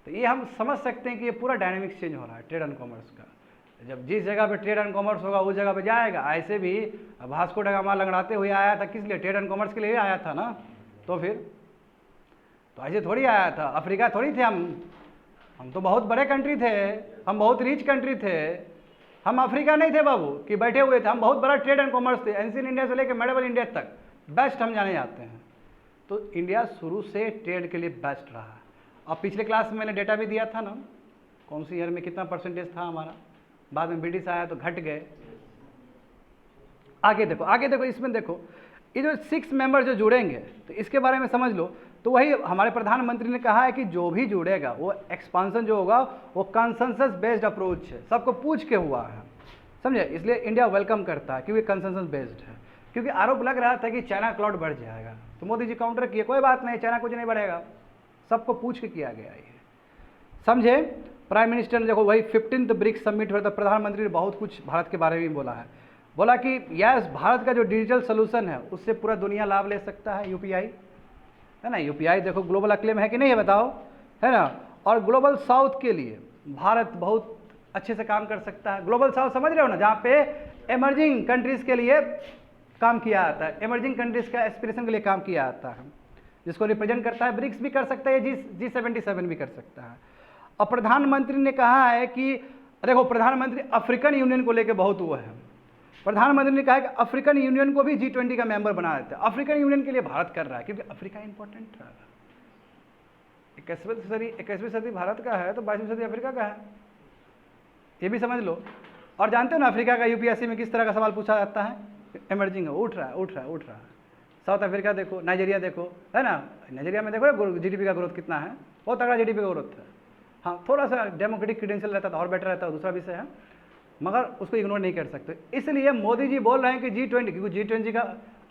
तो ये हम समझ सकते हैं कि ये पूरा डायनेमिक्स चेंज हो रहा है ट्रेड एंड कॉमर्स का। जब जिस जगह पे ट्रेड एंड कॉमर्स होगा उस जगह पे जाएगा। ऐसे भी वास्को दा गामा लंगड़ाते हुए आया था, किस लिए, ट्रेड एंड कॉमर्स के लिए आया था ना। तो फिर तो ऐसे थोड़ी आया था, अफ्रीका थोड़ी थे हम तो बहुत बड़े कंट्री थे, हम बहुत रिच कंट्री थे। हम अफ्रीका नहीं थे बाबू कि बैठे हुए थे, हम बहुत बड़ा ट्रेड एंड कॉमर्स थे। एंशिएंट इंडिया से लेकर मेडिवल इंडिया तक बेस्ट हम जाने जाते हैं। तो इंडिया शुरू से ट्रेड के लिए बेस्ट रहा। अब पिछले क्लास में मैंने डेटा भी दिया था ना, कौन सी ईयर में कितना परसेंटेज था हमारा। बाद में ब्रिटिश आया तो घट गए। आगे देखो इसमें देखो, ये जो 6 मेंबर जो जुड़ेंगे तो इसके बारे में समझ लो। तो वही हमारे प्रधानमंत्री ने कहा है कि जो भी जुड़ेगा वो एक्सपांसन जो होगा वो कंसेंसस बेस्ड अप्रोच है, सबको पूछ के हुआ है, समझे। इसलिए इंडिया वेलकम करता है क्योंकि कंसेंसस बेस्ड है। क्योंकि आरोप लग रहा था कि चाइना क्लाउड बढ़ जाएगा, तो मोदी जी काउंटर किए, कोई बात नहीं, चाइना कुछ नहीं बढ़ेगा, सबको पूछ के किया गया ये, समझे। प्राइम मिनिस्टर ने देखो वही 15th ब्रिक्स समिट हुआ था, प्रधानमंत्री ने बहुत कुछ भारत के बारे में बोला है। बोला कि यस, भारत का जो डिजिटल सोल्यूशन है उससे पूरा दुनिया लाभ ले सकता है। UPI है ना, UPI देखो ग्लोबल अक्लेम है कि नहीं है बताओ, है ना। और ग्लोबल साउथ के लिए भारत बहुत अच्छे से काम कर सकता है। ग्लोबल साउथ समझ रहे हो ना, जहाँ पे एमर्जिंग कंट्रीज़ के लिए काम किया जाता है, एमर्जिंग कंट्रीज़ का एस्पिरेशन के लिए काम किया जाता है, जिसको रिप्रेजेंट करता है। ब्रिक्स भी कर सकता है, G77 भी कर सकता है। और प्रधानमंत्री ने कहा है कि देखो, प्रधानमंत्री अफ्रीकन यूनियन को लेकर बहुत हुआ है। प्रधानमंत्री ने कहा है कि अफ्रीकन यूनियन को भी G20 का मेंबर बना देते हैं। अफ्रीकन यूनियन के लिए भारत कर रहा है क्योंकि अफ्रीका इंपॉर्टेंट है। 21वीं सदी भारत का है तो 22वीं सदी अफ्रीका का है, ये भी समझ लो। और जानते हो ना अफ्रीका का UPSC में किस तरह का सवाल पूछा जाता है, एमर्जिंग है, उठ रहा है। साउथ अफ्रीका देखो, नाइजीरिया देखो, है ना। नाइजीरिया में देखो GDP का ग्रोथ कितना है, बहुत तगड़ा GDP का ग्रोथ है। हाँ, थोड़ा सा डेमोक्रेटिक क्रेडेंशियल रहता तो और बेटर रहता, दूसरा विषय है, मगर उसको इग्नोर नहीं कर सकते। इसलिए मोदी जी बोल रहे हैं कि G20, क्योंकि G20 का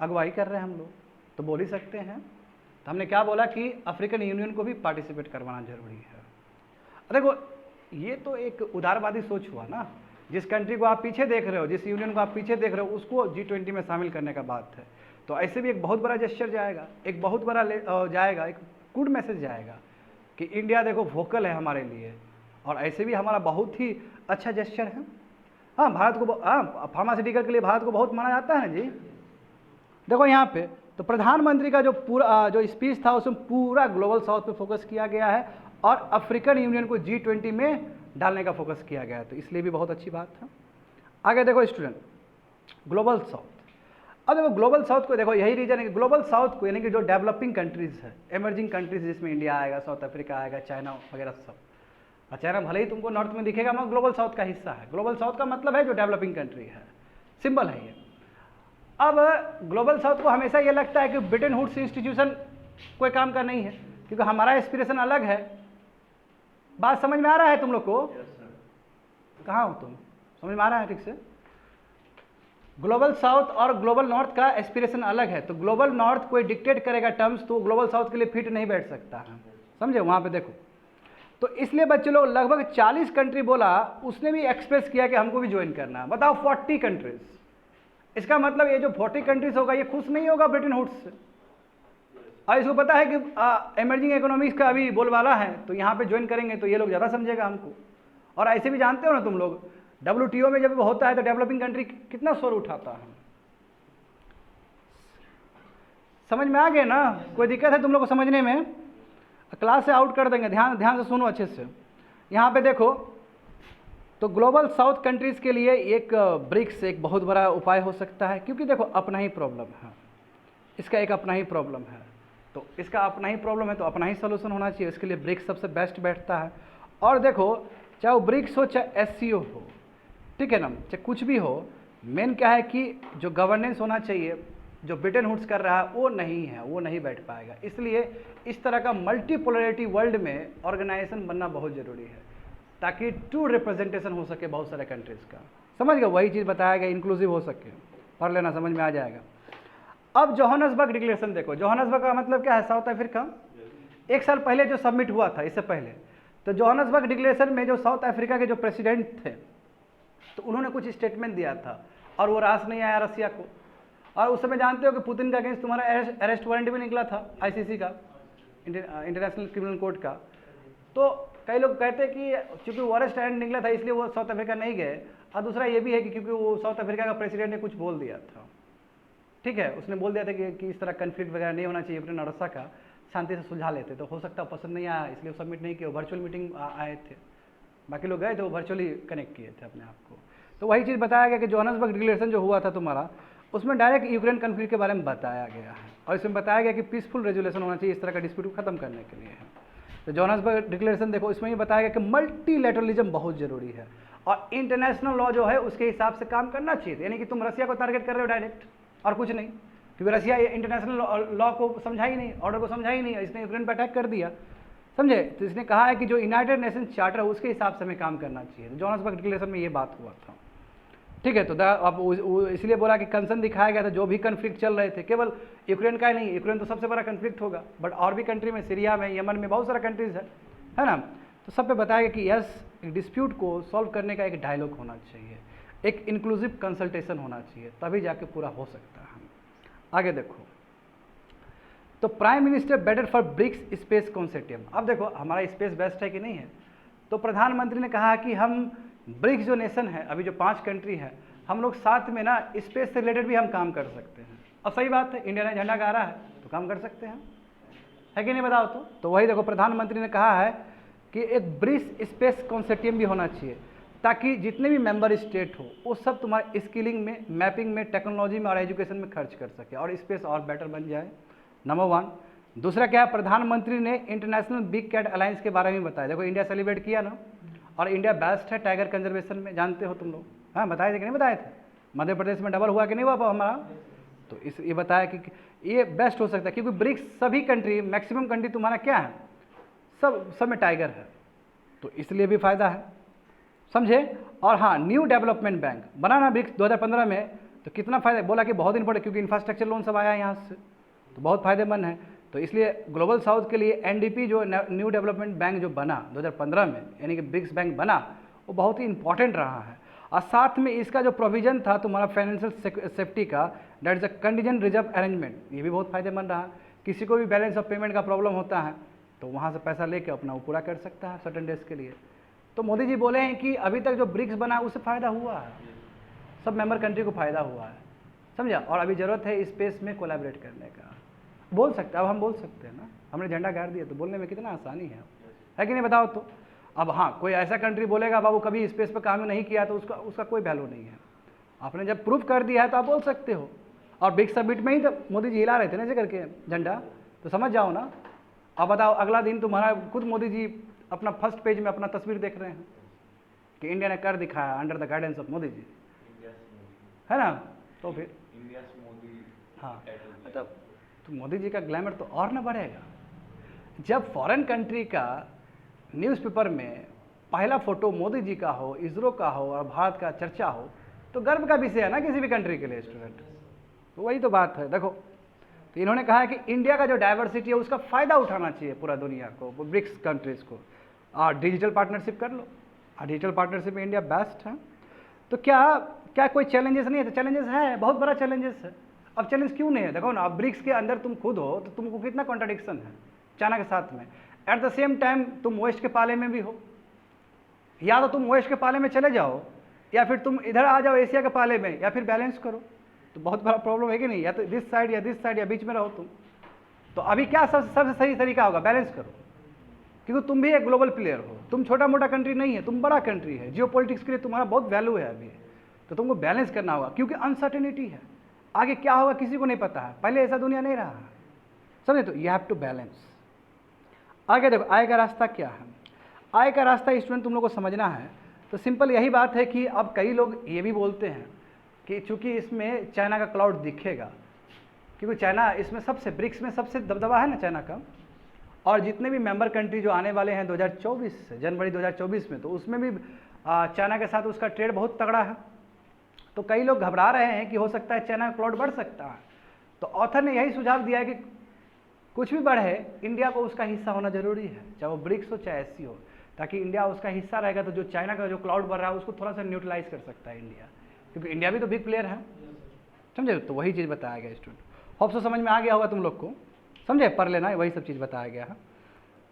अगुवाई कर रहे हैं हम लोग, तो बोल ही सकते हैं। तो हमने क्या बोला कि अफ्रीकन यूनियन को भी पार्टिसिपेट करवाना जरूरी है। देखो ये तो एक उदारवादी सोच हुआ ना, जिस कंट्री को आप पीछे देख रहे हो, जिस यूनियन को आप पीछे देख रहे हो, उसको G20 में शामिल करने का बात है। तो ऐसे भी एक बहुत बड़ा जेस्चर जाएगा, एक बहुत बड़ा जाएगा, एक गुड मैसेज जाएगा कि इंडिया देखो वोकल है हमारे लिए, और ऐसे भी हमारा बहुत ही अच्छा जेस्चर है। हाँ, भारत को, हाँ, फार्मास्यूटिकल के लिए भारत को बहुत माना जाता है जी। देखो यहाँ पे तो प्रधानमंत्री का जो पूरा जो स्पीच था उसमें पूरा ग्लोबल साउथ पे फोकस किया गया है और अफ्रीकन यूनियन को G20 में डालने का फोकस किया गया है, तो इसलिए भी बहुत अच्छी बात है। आगे देखो स्टूडेंट, ग्लोबल साउथ। अब देखो ग्लोबल साउथ को देखो, यही रीजन है कि ग्लोबल साउथ को यानी कि जो डेवलपिंग कंट्रीज है, एमर्जिंग कंट्रीज जिसमें इंडिया आएगा, साउथ अफ्रीका आएगा, चाइना वगैरह सब। और चाइना भले ही तुमको नॉर्थ में दिखेगा मगर ग्लोबल साउथ का हिस्सा है। ग्लोबल साउथ का मतलब है जो डेवलपिंग कंट्री है, सिंपल है ये। अब ग्लोबल साउथ को हमेशा ये लगता है कि ब्रिटेन वुड्स इंस्टीट्यूशन कोई काम का नहीं है, क्योंकि हमारा एस्पिरेशन अलग है। बात समझ में आ रहा है तुम लोग को? कहाँ हो तुम? समझ में आ रहा है ठीक से? ग्लोबल साउथ और ग्लोबल नॉर्थ का एस्पिरेशन अलग है, तो ग्लोबल नॉर्थ कोई डिक्टेट करेगा टर्म्स तो ग्लोबल साउथ के लिए फिट नहीं बैठ सकता है, समझे? वहाँ पे देखो, तो इसलिए बच्चे लोग लगभग 40 कंट्री बोला, उसने भी एक्सप्रेस किया कि हमको भी ज्वाइन करना है। बताओ 40 कंट्रीज, इसका मतलब ये जो 40 कंट्रीज होगा ये खुश नहीं होगा ब्रिटेन वुड्स से। और इसको पता है कि एमर्जिंग इकोनॉमिक्स का अभी बोलबाला है, तो यहाँ पे ज्वाइन करेंगे तो ये लोग ज़्यादा समझेगा हमको। और ऐसे भी जानते हो ना तुम लोग, WTO में जब होता है तो डेवलपिंग कंट्री कितना शोर उठाता है। समझ में आ गया ना? कोई दिक्कत है तुम लोग को समझने में? क्लास से आउट कर देंगे, ध्यान से सुनो अच्छे से। यहाँ पे देखो, तो ग्लोबल साउथ कंट्रीज़ के लिए एक ब्रिक्स एक बहुत बड़ा उपाय हो सकता है, क्योंकि देखो अपना ही प्रॉब्लम है, इसका एक अपना ही प्रॉब्लम है, तो इसका अपना ही प्रॉब्लम है तो अपना ही सोल्यूशन होना चाहिए। इसके लिए ब्रिक्स सबसे बेस्ट बैठता है। और देखो, चाहे वो ब्रिक्स हो चाहे SCO हो, ठीक है ना, चाहे कुछ भी हो, मेन क्या है कि जो गवर्नेंस होना चाहिए जो ब्रिटेन वुड्स कर रहा है वो नहीं है, वो नहीं बैठ पाएगा। इसलिए इस तरह का मल्टीपोलरिटी वर्ल्ड में ऑर्गेनाइजेशन बनना बहुत ज़रूरी है, ताकि ट्रू रिप्रेजेंटेशन हो सके बहुत सारे कंट्रीज़ का। समझ गए? वही चीज़ बताया गया, इंक्लूसिव हो सके। पढ़ लेना, समझ में आ जाएगा। अब जोहान्सबर्ग डिक्लेरेशन देखो, जोहान्सबर्ग का मतलब क्या है? South Africa. एक साल पहले जो सबमिट हुआ था, इससे पहले, तो जोहान्सबर्ग डिक्लेरेशन में जो साउथ अफ्रीका के जो प्रेसिडेंट थे, तो उन्होंने कुछ स्टेटमेंट दिया था और वो रास नहीं आया रसिया को। और उस समय जानते हो कि पुतिन का अगेंस्ट तुम्हारा अरेस्ट वारंट भी निकला था, ICC का, इंटरनेशनल क्रिमिनल कोर्ट का। तो कई लोग कहते हैं कि चूंकि वो अरेस्ट वारंट निकला था इसलिए वो साउथ अफ्रीका नहीं गए, और दूसरा ये भी है कि क्योंकि वो साउथ अफ्रीका का प्रेसिडेंट ने कुछ बोल दिया था, ठीक है, उसने बोल दिया था कि इस तरह कन्फ्लिक्ट वगैरह नहीं होना चाहिए, अपने रस्सा का शांति से सुलझा लेते, तो हो सकता है पसंद नहीं आया इसलिए वो सबमिट नहीं किया। वर्चुअल मीटिंग आए थे, बाकी लोग गए थे, वो वर्चुअली कनेक्ट किए थे अपने आप को। तो वही चीज़ बताया गया कि जोहान्सबर्ग डिक्लेरेशन जो हुआ था तुम्हारा, उसमें डायरेक्ट यूक्रेन कन्फ्लिक्ट के बारे में बताया गया है, और इसमें बताया गया कि पीसफुल रेजोल्यूशन होना चाहिए इस तरह का डिस्प्यूट को खत्म करने के लिए है। तो जोहान्सबर्ग डिक्लेरेशन देखो, इसमें ये बताया गया कि मल्टीलैटरलिज्म बहुत जरूरी है और इंटरनेशनल लॉ जो है उसके हिसाब से काम करना चाहिए। यानी कि तुम रसिया को टारगेट कर रहे हो डायरेक्ट, और कुछ नहीं, क्योंकि रसिया इंटरनेशनल लॉ को समझा ही नहीं, ऑर्डर को समझा ही नहीं, इसने यूक्रेन पर अटैक कर दिया, समझे? तो इसने कहा है कि जो यूनाइटेड नेशन चार्टर है उसके हिसाब से हमें काम करना चाहिए। तो जोहान्सबर्ग डिक्लेरेशन में ये बात हुआ था, ठीक है। तो अब इसलिए बोला कि कंसर्न दिखाया गया था जो भी कन्फ्लिक्ट चल रहे थे, केवल यूक्रेन का ही नहीं, यूक्रेन तो सबसे बड़ा कन्फ्लिक्ट होगा, बट और भी कंट्री में, सीरिया में, यमन में, बहुत सारा कंट्रीज है ना, तो सब पे बताया गया कि यस, एक डिस्प्यूट को सॉल्व करने का एक डायलॉग होना चाहिए, एक इंक्लूसिव कंसल्टेशन होना चाहिए, तभी जाके पूरा हो सकता है। आगे देखो, तो prime minister better for BRICS space consortium. अब देखो हमारा स्पेस बेस्ट है कि नहीं है, तो प्रधानमंत्री ने कहा कि हम ब्रिक्स जो नेशन है, अभी जो 5 कंट्री है, हम लोग साथ में ना स्पेस से रिलेटेड भी हम काम कर सकते हैं। अब सही बात है, इंडिया ने झंडा गाड़ा रहा है तो काम कर सकते हैं, है कि नहीं? बताओ तो वही देखो, प्रधानमंत्री ने कहा है कि एक ब्रिक्स स्पेस कॉन्सोर्टियम भी होना चाहिए, ताकि जितने भी मेंबर स्टेट हो वो सब तुम्हारे स्किलिंग में, मैपिंग में, टेक्नोलॉजी में और एजुकेशन में खर्च कर सके और स्पेस और बेटर बन जाए, नंबर 1। दूसरा क्या है, प्रधानमंत्री ने इंटरनेशनल बिग कैट अलायंस के बारे में बताया। देखो इंडिया सेलिब्रेट किया ना, और इंडिया बेस्ट है टाइगर कंजर्वेशन में, जानते हो तुम लोग, हाँ बताए थे कि नहीं बताए थे? मध्य प्रदेश में डबल हुआ कि नहीं हुआ हमारा, तो ये बताया कि ये बेस्ट हो सकता है, क्योंकि ब्रिक्स सभी कंट्री, मैक्सिमम कंट्री तुम्हारा क्या है, सब में टाइगर है, तो इसलिए भी फायदा है, समझे? और हाँ, न्यू डेवलपमेंट बैंक बनाना ब्रिक्स 2015 में, तो कितना फायदा बोला कि बहुत इंपॉर्टेंट, क्योंकि इंफ्रास्ट्रक्चर लोन सब आया है यहाँ से, तो बहुत फायदेमंद है। तो इसलिए ग्लोबल साउथ के लिए एनडीपी जो न्यू डेवलपमेंट बैंक जो बना 2015 में, यानी कि ब्रिक्स बैंक बना, वो बहुत ही इंपॉर्टेंट रहा है। और साथ में इसका जो प्रोविज़न था तुम्हारा फाइनेंशियल सेफ्टी का, that is a contingent reserve arrangement, ये भी बहुत फायदेमंद रहा। किसी को भी बैलेंस ऑफ पेमेंट का प्रॉब्लम होता है तो वहाँ से पैसा लेके अपना वो पूरा कर सकता है सर्टेन डेज के लिए। तो मोदी जी बोले हैं कि अभी तक जो ब्रिक्स बना उससे फ़ायदा हुआ है, सब मेंबर कंट्री को फ़ायदा हुआ है, समझा। और अभी ज़रूरत है स्पेस में कोलैबोरेट करने का। बोल सकते हैं, अब हम बोल सकते हैं ना, हमने झंडा गाड़ दिया तो बोलने में कितना आसानी है कि नहीं, बताओ तो। अब हाँ, कोई ऐसा कंट्री बोलेगा बाबू कभी स्पेस पर काम नहीं किया तो उसका कोई वैल्यू नहीं है। आपने जब प्रूफ कर दिया है तो आप बोल सकते हो। और ब्रिक्स समिट में ही तो मोदी जी हिला रहे थे ना ऐसे करके झंडा, तो समझ जाओ ना। अब बताओ, अगला दिन तुम्हारा खुद मोदी जी अपना फर्स्ट पेज में अपना तस्वीर देख रहे हैं कि इंडिया ने कर दिखाया under the guidance of Modi ji, है ना। तो फिर हाँ, तो मोदी जी का ग्लैमर तो और ना बढ़ेगा। जब फॉरेन कंट्री का न्यूज़पेपर में पहला फोटो मोदी जी का हो, इसरो का हो और भारत का चर्चा हो, तो गर्व का विषय है ना किसी भी कंट्री के लिए स्टूडेंट। तो वही तो बात है। देखो, तो इन्होंने कहा है कि इंडिया का जो डाइवर्सिटी है उसका फ़ायदा उठाना चाहिए पूरा दुनिया को, ब्रिक्स कंट्रीज़ को। और डिजिटल पार्टनरशिप कर लो, और डिजिटल पार्टनरशिप में इंडिया बेस्ट है। तो क्या कोई चैलेंजेस नहीं है? तो चैलेंजेस है, बहुत बड़ा चैलेंजेस है। अब चैलेंज क्यों नहीं है? देखो ना, अब ब्रिक्स के अंदर तुम खुद हो तो तुमको कितना कॉन्ट्राडिक्शन है चाइना के साथ में। एट द सेम टाइम तुम वेस्ट के पाले में भी हो, या तो तुम वेस्ट के पाले में चले जाओ या फिर तुम इधर आ जाओ एशिया के पाले में, या फिर बैलेंस करो। तो बहुत बड़ा प्रॉब्लम है कि नहीं, या तो दिस साइड या बीच में रहो तुम। तो अभी क्या सबसे सही तरीका होगा? बैलेंस करो, क्योंकि तुम भी एक ग्लोबल प्लेयर हो, तुम छोटा मोटा कंट्री नहीं है, तुम बड़ा कंट्री है। जियो पॉलिटिक्स के लिए तुम्हारा बहुत वैल्यू है अभी, तो तुमको बैलेंस करना होगा, क्योंकि अनसर्टेनिटी है, आगे क्या होगा किसी को नहीं पता है। पहले ऐसा दुनिया नहीं रहा, समझे। तो यू हैव टू बैलेंस। आगे देखो, आय का रास्ता क्या है। आय का रास्ता स्टूडेंट तुम लोग को समझना है। तो सिंपल यही बात है कि अब कई लोग ये भी बोलते हैं कि चूंकि इसमें चाइना का क्लाउड दिखेगा, क्योंकि चाइना इसमें सबसे, ब्रिक्स में सबसे दबदबा है ना चाइना का। और जितने भी मेंबर कंट्री जो आने वाले हैं 2024 से, जनवरी 2024 में, तो उसमें भी चाइना के साथ उसका ट्रेड बहुत तगड़ा है। तो कई लोग घबरा रहे हैं कि हो सकता है चाइना का क्लाउड बढ़ सकता है। तो ऑथर ने यही सुझाव दिया है कि कुछ भी बढ़े, इंडिया को उसका हिस्सा होना जरूरी है, चाहे वो ब्रिक्स हो चाहे एससी हो, ताकि इंडिया उसका हिस्सा रहेगा तो जो चाइना का जो क्लाउड बढ़ रहा है उसको थोड़ा सा न्यूट्रलाइज कर सकता है इंडिया, क्योंकि इंडिया भी तो बिग प्लेयर है, समझे। तो वही चीज़ बताया गया स्टूडेंट। होप सो समझ में आ गया होगा तुम लोग को, समझे, पढ़ लेना, वही सब चीज़ बताया गया है।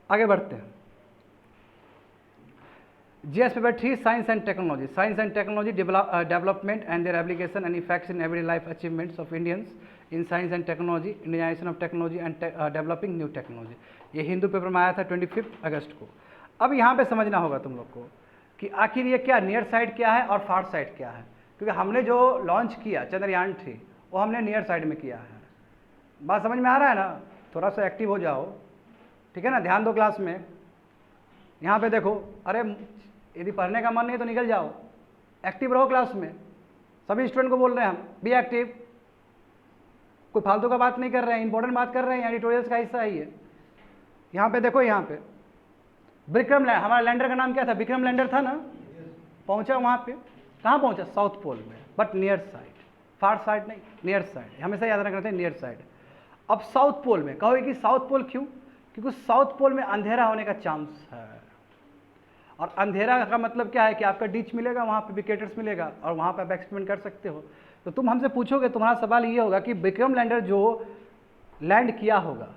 आगे बढ़ते हैं। GS paper 3, science and technology. Science and technology development and their application and effects in every life achievements of Indians in science and technology, Indianisation of technology and developing new technology. ये Hindu paper में आया था 25 अगस्त को। अब यहाँ पे समझना होगा तुम लोग को कि आखिर ये क्या नियर साइड क्या है और फार साइड क्या है, क्योंकि हमने जो लॉन्च किया चंद्रयान 3 वो हमने नियर साइड में किया है। बात समझ में आ रहा है ना? थोड़ा सा एक्टिव हो जाओ, ठीक है ना, ध्यान दो क्लास में। यहाँ पे देखो, अरे यदि पढ़ने का मन नहीं तो निकल जाओ, एक्टिव रहो क्लास में। सभी स्टूडेंट को बोल रहे हैं हम, बी एक्टिव, कोई फालतू का बात नहीं कर रहे हैं, इंपॉर्टेंट बात कर रहे हैं, एडिटोरियल्स का हिस्सा है ये। यहाँ पे देखो, यहाँ पे विक्रम लैंडर, हमारा लैंडर का नाम क्या था? विक्रम लैंडर था ना। पहुँचा वहाँ पे, कहाँ पहुँचा? साउथ पोल में, but near side, far side नहीं, नियर साइड, हमेशा याद रखना चाहिए, नियर साइड। अब साउथ पोल में कहोगे कि साउथ पोल क्यों? क्योंकि साउथ पोल में अंधेरा होने का चांस है, और अंधेरा का मतलब क्या है कि आपका डिच मिलेगा, वहाँ पे विकेटर्स मिलेगा, और वहाँ पे आप एक्सपेरिमेंट कर सकते हो। तो तुम हमसे पूछोगे, तुम्हारा सवाल ये होगा कि विक्रम लैंडर जो लैंड किया होगा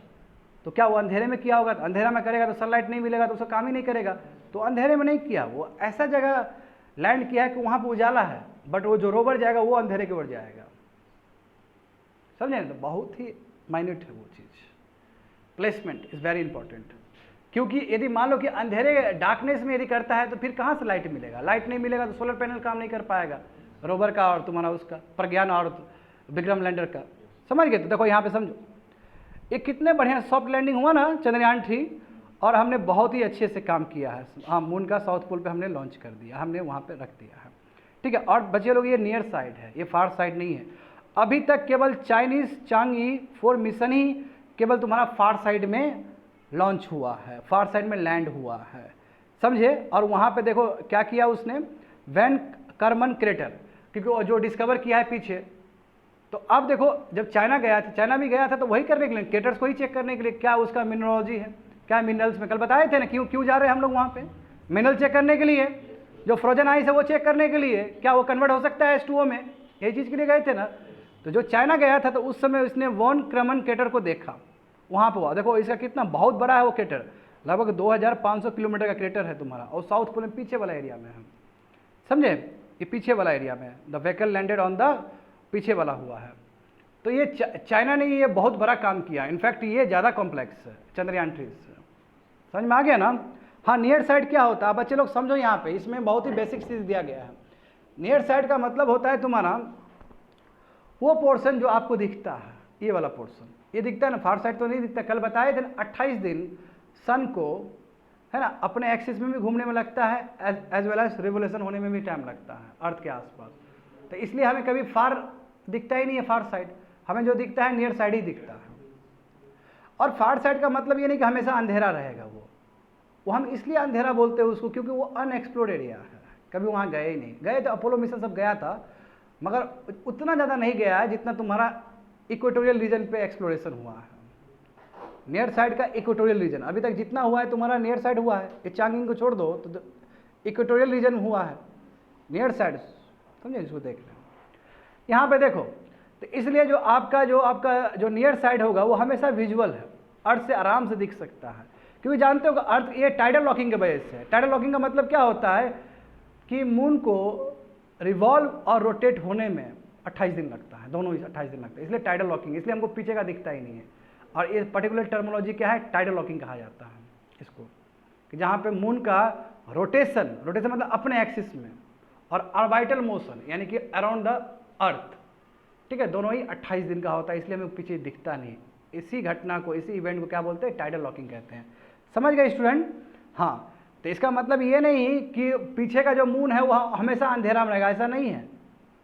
तो क्या वो अंधेरे में किया होगा? तो अंधेरा में करेगा तो सनलाइट नहीं मिलेगा तो उसका काम ही नहीं करेगा। तो अंधेरे में नहीं किया, वो ऐसा जगह लैंड किया है कि वहाँ पर उजाला है, बट वो जो रोवर जाएगा वो अंधेरे की ओर जाएगा, समझे? तो बहुत ही माइन्यूट है वो चीज़। प्लेसमेंट इज़ वेरी इंपॉर्टेंट, क्योंकि यदि मान लो कि अंधेरे डार्कनेस में यदि करता है तो फिर कहाँ से लाइट मिलेगा? लाइट नहीं मिलेगा तो सोलर पैनल काम नहीं कर पाएगा, रोवर का और तुम्हारा उसका प्रज्ञान और विक्रम लैंडर का, समझ गए? तो देखो यहाँ पे समझो, ये कितने बढ़िया सॉफ्ट लैंडिंग हुआ ना चंद्रयान 3, और हमने बहुत ही अच्छे से काम किया है। हाँ, मून का साउथ पोल पे हमने लॉन्च कर दिया, हमने वहाँ पे रख दिया है, ठीक है। और बच्चे लोग, ये नियर साइड है, ये फार साइड नहीं है। अभी तक केवल चाइनीज़ चांगई 4 मिशन ही केवल तुम्हारा फार साइड में लॉन्च हुआ है, फार साइड में लैंड हुआ है, समझे। और वहाँ पे देखो क्या किया उसने, वैन कर्मन क्रेटर, क्योंकि जो डिस्कवर किया है पीछे तो अब देखो जब चाइना गया था, चाइना भी गया था तो वही करने के लिए, क्रेटर्स को ही चेक करने के लिए, क्या उसका मिनरोलॉजी है, क्या मिनरल्स में, कल बताए थे ना क्यों जा रहे हैं हम लोग वहाँ पे, मिनरल चेक करने के लिए, जो फ्रोजन आइस है वो चेक करने के लिए, क्या वो कन्वर्ट हो सकता है H2O में, यही चीज़ के लिए गए थे ना। तो जो चाइना गया था तो उस समय उसने वॉन क्रमन क्रेटर को देखा, वहाँ पर हुआ, देखो इसका कितना बहुत बड़ा है वो क्रेटर, लगभग 2500 किलोमीटर का क्रेटर है तुम्हारा, और साउथ पोल में पीछे वाला एरिया में है, समझे, ये पीछे वाला एरिया में, the vehicle landed on the पीछे वाला हुआ है। तो ये चाइना ने ये बहुत बड़ा काम किया, इनफैक्ट ये ज़्यादा कॉम्प्लेक्स है चंद्रयान 3 से, समझ में आ गया ना। हाँ, नियर साइड क्या होता है बच्चे लोग समझो, यहाँ पे इसमें बहुत ही बेसिक चीज़ दिया गया है। नियर साइड का मतलब होता है तुम्हारा वो पोर्शन जो आपको दिखता है, ये वाला पोर्शन, ये दिखता है ना, फार साइड तो नहीं दिखता। कल बताए थे ना 28 दिन सन को, है ना, अपने एक्सिस में भी घूमने में लगता है, एज वेल एज रिवोल्यूशन होने में भी टाइम लगता है अर्थ के आसपास। तो इसलिए हमें कभी फार दिखता ही नहीं है, फार साइड, हमें जो दिखता है नियर साइड ही दिखता है। और फार साइड का मतलब ये नहीं कि हमेशा अंधेरा रहेगा, वो हम इसलिए अंधेरा बोलते हैं उसको क्योंकि वो अनएक्सप्लोर्ड एरिया है, कभी वहाँ गए ही नहीं। गए तो अपोलो मिशन सब गया था, मगर उतना ज़्यादा नहीं गया है जितना तुम्हारा इक्वेटोरियल रीजन पे एक्सप्लोरेशन हुआ है। नियर साइड का इक्वेटोरियल रीजन अभी तक जितना हुआ है तुम्हारा नियर साइड हुआ है, ये चांगिंग को छोड़ दो तो इक्वेटोरियल रीजन हुआ है नियर साइड, समझे, इसको देख लें यहाँ पे देखो। तो इसलिए जो आपका जो नियर साइड होगा वो हमेशा विजुअल है, अर्थ से आराम से दिख सकता है, क्योंकि जानते हो कि अर्थ ये टाइडल लॉकिंग के वजह से है। टाइडल लॉकिंग का मतलब क्या होता है कि मून को रिवॉल्व और रोटेट होने में 28 दिन लगता है, दोनों ही 28 दिन लगता है, इसलिए टाइडल लॉकिंग, इसलिए हमको पीछे का दिखता ही नहीं है। और ये पर्टिकुलर टर्मिनोलॉजी क्या है, टाइडल लॉकिंग कहा जाता है इसको, कि जहाँ पे मून का रोटेशन मतलब अपने एक्सिस में, और ऑर्बिटल मोशन यानी कि अराउंड द अर्थ, ठीक है, दोनों ही 28 दिन का होता है, इसलिए हमें पीछे दिखता नहीं। इसी घटना को, इसी इवेंट को क्या बोलते हैं, टाइडल लॉकिंग कहते हैं। समझ गए स्टूडेंट। हाँ, तो इसका मतलब ये नहीं कि पीछे का जो मून है वह हमेशा अंधेरा में रहेगा, ऐसा नहीं है।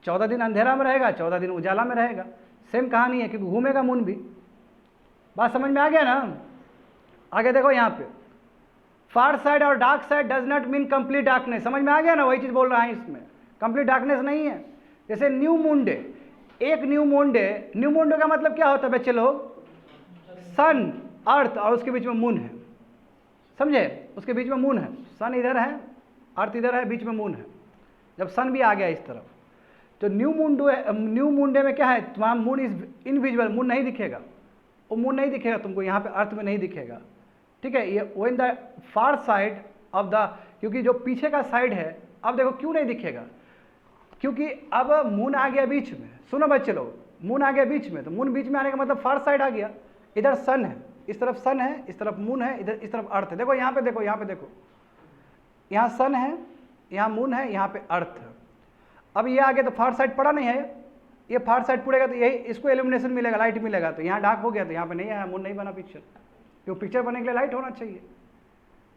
14 दिन अंधेरा में रहेगा, 14 दिन उजाला में रहेगा, सेम कहानी है, क्योंकि घूमेगा मून भी। बात समझ में आ गया ना। आगे देखो यहाँ पे, फार साइड और dark side does not mean complete darkness, समझ में आ गया ना, वही चीज़ बोल रहा है इसमें, कंप्लीट डार्कनेस नहीं है। जैसे न्यू मून डे, एक न्यू मून डे का मतलब क्या होता है बच्चे लोग, सन, अर्थ और उसके बीच में मून है, समझे, उसके बीच में मून है, सन इधर है, अर्थ इधर है, बीच में मून है। जब सन भी आ गया इस तरफ, तो न्यू मून डे में क्या है, तुम्हारा मून इज इनविजिबल, मून नहीं दिखेगा, वो मून नहीं दिखेगा तुमको, यहाँ पे अर्थ में नहीं दिखेगा, ठीक है। ये वो in the far side of the, क्योंकि जो पीछे का साइड है, अब देखो क्यों नहीं दिखेगा, क्योंकि अब मून आ गया बीच में। सुनो बच्चे लोग, मून आ गया बीच में, तो मून बीच में आने का मतलब फार साइड आ गया, इधर सन है, इस तरफ सन है, इस तरफ मून है, इधर इस तरफ अर्थ है। देखो यहाँ पे देखो, यहाँ पे देखो, यहाँ सन है, यहाँ मून है, यहाँ पे अर्थ है। अब ये आगे तो फार साइड पड़ा नहीं है, ये फार साइड पुड़ेगा तो यही इसको इल्यूमिनेशन मिलेगा, लाइट मिलेगा, तो यहाँ डार्क हो गया, तो यहाँ पे नहीं आया, मून नहीं बना पिक्चर, क्योंकि पिक्चर बनने के लिए लाइट होना चाहिए।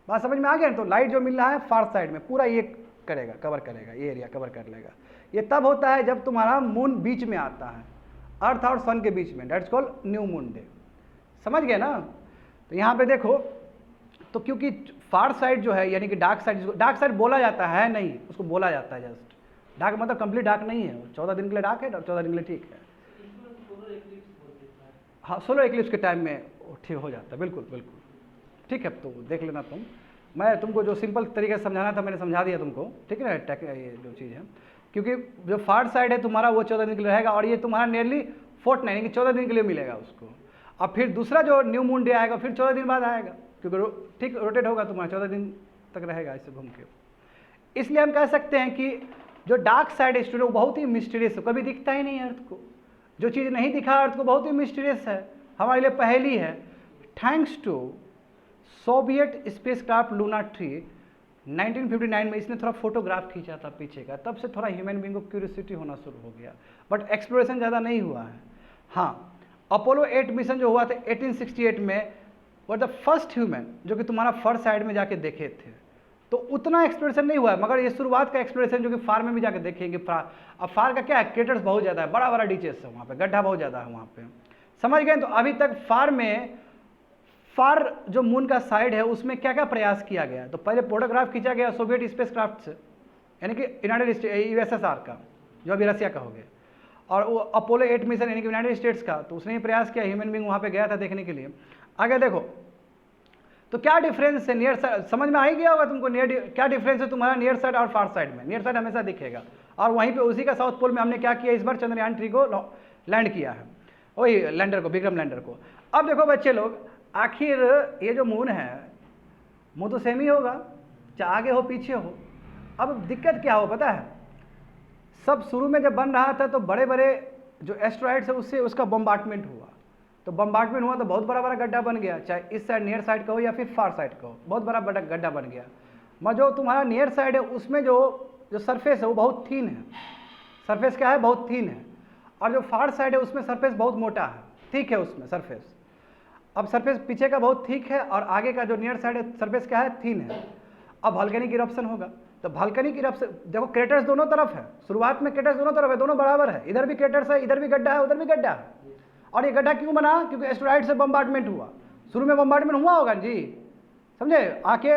बात समझ में आ गया। तो लाइट जो मिल रहा है फार साइड में पूरा ये करेगा, कवर करेगा, ये एरिया कवर कर लेगा। ये तब होता है जब तुम्हारा मून बीच में आता है, अर्थ और सन के बीच में, that's called new moon day. समझ गए ना। तो यहाँ पे देखो, तो क्योंकि फार साइड जो है यानी कि डार्क साइड बोला जाता है, नहीं, उसको बोला जाता है जस्ट, डार्क मतलब कंप्लीट डार्क नहीं है, 14 दिन के लिए डार्क है, 14 दिन के लिए ठीक है। हाँ, सोलर इक्लिप्स के टाइम में ठीक हो जाता है, बिल्कुल बिल्कुल ठीक है। तो देख लेना तुम, मैं तुमको जो सिंपल तरीके से समझाना था मैंने समझा दिया तुमको, ठीक है ना। ये जो चीज़ है, क्योंकि जो फार साइड है तुम्हारा वो 14 दिन के लिए रहेगा, और ये तुम्हारा नियरली फोर्टनाइट यानी कि 14 दिन के लिए मिलेगा उसको। अब फिर दूसरा जो न्यू मून डे आएगा फिर 14 दिन बाद आएगा, क्योंकि ठीक रोटेट होगा तुम्हारा, 14 दिन तक रहेगा ऐसे घूम के। इसलिए हम कह सकते हैं कि जो डार्क साइड स्टूडेंट वो बहुत ही मिस्टीरियस है, कभी दिखता ही नहीं है अर्थ को। जो चीज़ नहीं दिखा अर्थ को बहुत ही मिस्टीरियस है, हमारे लिए पहेली है। Thanks to Soviet spacecraft Luna 3 1959 में इसने थोड़ा फोटोग्राफ खींचा था पीछे का, तब से थोड़ा ह्यूमन बीइंग को क्यूरियोसिटी होना शुरू हो गया, बट एक्सप्लोरेशन ज़्यादा नहीं हुआ है। हाँ, अपोलो 8 मिशन जो हुआ था 1868 में, वर द फर्स्ट ह्यूमन जो कि तुम्हारा फर साइड में जाके देखे थे, तो उतना एक्सप्लोरेशन नहीं हुआ है, मगर ये शुरुआत का एक्सप्लोरेशन जो कि फार में भी जाके देखेंगे। अब फार का क्या है, क्रेटर्स बहुत ज़्यादा है, बड़ा बड़ा डीचेस है वहाँ पे, गड्ढा बहुत ज़्यादा है वहाँ पे, समझ गए। तो अभी तक फार जो मून का साइड है उसमें क्या क्या प्रयास किया गया, तो पहले फोटोग्राफ खींचा गया सोवियत स्पेस क्राफ्ट से, यानी कि यूनाइटेड यूएसएसआर का, जो अभी रसिया का हो गया, और वो अपोलो 8 मिशन यानी कि यूनाइटेड स्टेट्स का, तो उसने ही प्रयास किया, ह्यूमन बींग वहाँ पे गया था देखने के लिए। आगे देखो तो क्या डिफरेंस है नियर साइड, समझ में आ ही गया होगा तुमको क्या डिफरेंस है तुम्हारा नियर साइड और फार साइड में। नियर साइड हमेशा दिखेगा, और वहीं पे उसी का साउथ पोल में हमने क्या किया, इस बार चंद्रयान 3 को लैंड किया है, वही लैंडर को, विक्रम लैंडर को। अब देखो बच्चे लोग, आखिर ये जो मून है, मून तो सेम ही होगा, चाहे आगे हो पीछे हो। अब दिक्कत क्या हो पता है, सब शुरू में जब बन रहा था तो बड़े बड़े जो एस्ट्रॉइड्स है उससे उसका बम्बार्टमेंट हुआ, तो बम्बार्टमेंट हुआ तो बहुत बड़ा बड़ा गड्ढा बन गया, चाहे इस साइड नियर साइड का हो या फिर फार साइड का हो, बहुत बड़ा बड़ा गड्ढा बन गया। मगर जो तुम्हारा नियर साइड है उसमें जो सरफेस है वो बहुत थीन है, सरफेस क्या है, बहुत थीन है। और जो फार साइड है उसमें सरफेस बहुत मोटा है, ठीक है उसमें सरफेस। अब सरफेस पीछे का बहुत ठीक है और आगे का जो नियर साइड है सरफेस क्या है, थीन है। अब वॉल्केनिक इरप्शन होगा, तो वॉल्केनिक इरप्शन देखो क्रेटर्स दोनों तरफ है, शुरुआत में क्रेटर्स दोनों तरफ है, दोनों बराबर है, इधर भी क्रेटर्स है, इधर भी गड्ढा है, उधर भी गड्ढा है। और ये गड्ढा क्यों बना, क्योंकि एस्टेरॉइड से बम्बार्टमेंट हुआ, शुरू में बम्बार्टमेंट हुआ होगा जी, समझे, आके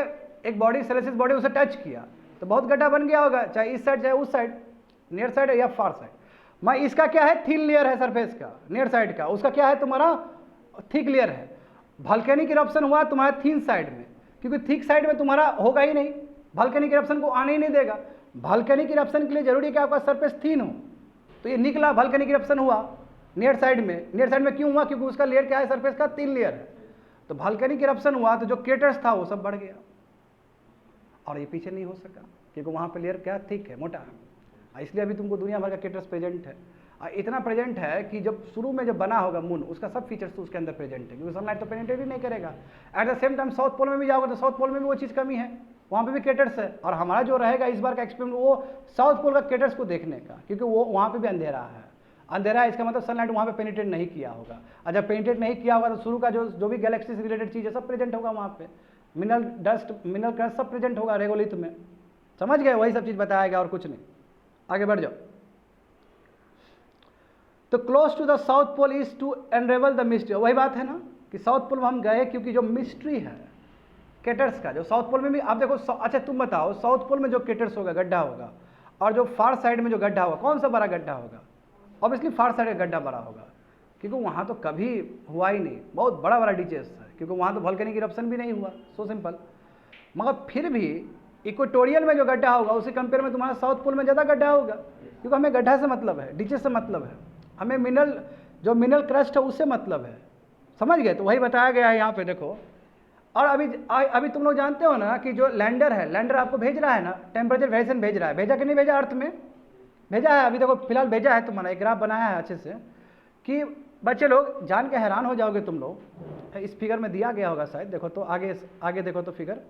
एक बॉडी सेलेसियस बॉडी उसे टच किया तो बहुत गड्ढा बन गया होगा, चाहे इस साइड चाहे उस साइड, नियर साइड या फार साइड। मैं इसका क्या है, थिन लेयर है सरफेस का, नियर साइड का, उसका क्या है तुम्हारा थिक लेयर है। वॉल्केनिक इरप्शन हुआ तुम्हारा थिन साइड में, क्योंकि थिक साइड में तुम्हारा होगा ही नहीं, वॉल्केनिक इरप्शन को आने ही नहीं देगा। वॉल्केनिक इरप्शन के लिए जरूरी है कि आपका सरफेस थिन हो, तो ये निकला वॉल्केनिक इरप्शन हुआ नियर साइड में। नियर साइड में क्यों हुआ, क्योंकि उसका लेयर क्या है, सरफेस का थिन लेयर है। तो वॉल्केनिक इरप्शन हुआ तो जो क्रेटर्स था वो सब बढ़ गया, और ये पीछे नहीं हो सका क्योंकि वहाँ पे लेयर क्या थिक है, मोटा है। इसलिए अभी तुमको दुनिया भर का क्रेटर्स प्रेजेंट है, इतना प्रेजेंट है कि जब शुरू में जब बना होगा मून, उसका सब फीचर्स तो उसके अंदर प्रेजेंट है, क्योंकि सनलाइट तो पेनिट्रेट ही नहीं करेगा। At the same time south pole में भी जाओगे तो साउथ पोल में भी वो चीज़ कमी है, वहाँ पे भी क्रेटर्स है। और हमारा जो रहेगा इस बार का एक्सपेरिमेंट वो साउथ पोल का क्रेटर्स को देखने का, क्योंकि वो वहाँ पे भी अंधेरा है। अंधेरा है इसका मतलब सनलाइट वहाँ पे पेनिट्रेट नहीं किया होगा, और जब पेनिट्रेट नहीं किया होगा तो शुरू का जो भी गैलेक्सी से रिलेटेड चीज़ है सब प्रेजेंट होगा वहाँ पे, मिनरल डस्ट मिनरल क्रस्ट सब प्रेजेंट होगा रेगोलिथ में, समझ गए, वही सब चीज़ बताया गया और कुछ नहीं। आगे बढ़ जाओ। तो close to the south pole is to unravel the mystery, वही बात है ना कि साउथ पोल में हम गए क्योंकि जो मिस्ट्री है क्रेटर्स का, जो साउथ पोल में भी आप देखो, अच्छा तुम बताओ साउथ पोल में जो क्रेटर्स होगा, गड्ढा होगा, और जो फार साइड में जो गड्ढा होगा, कौन सा बड़ा गड्ढा होगा, ऑब्वियसली फार साइड का गड्ढा बड़ा होगा, क्योंकि वहाँ तो कभी हुआ ही नहीं, बहुत बड़ा बड़ा डिचेस है, क्योंकि वहाँ तो वॉल्केनिक इरप्शन भी नहीं हुआ, सो सिंपल। मगर फिर भी इक्वेटोरियल में जो गड्ढा होगा उसी कंपेयर में तुम्हारा साउथ पोल में ज़्यादा गड्ढा होगा, क्योंकि हमें गड्ढा से मतलब है, डिचेस से मतलब है, हमें मिनरल क्रस्ट है उससे मतलब है, समझ गए। तो वही बताया गया है यहाँ पे देखो। और अभी तुम लोग जानते हो ना कि जो लैंडर है, लैंडर आपको भेज रहा है ना, टेम्परेचर वेरिएशन भेज रहा है, भेजा कि नहीं भेजा, अर्थ में भेजा है, अभी देखो फिलहाल भेजा है, तुम्हारा एक ग्राफ बनाया है अच्छे से, कि बच्चे लोग जान के हैरान हो जाओगे तुम लोग, इस फिगर में दिया गया होगा शायद, देखो तो आगे देखो तो फिगर,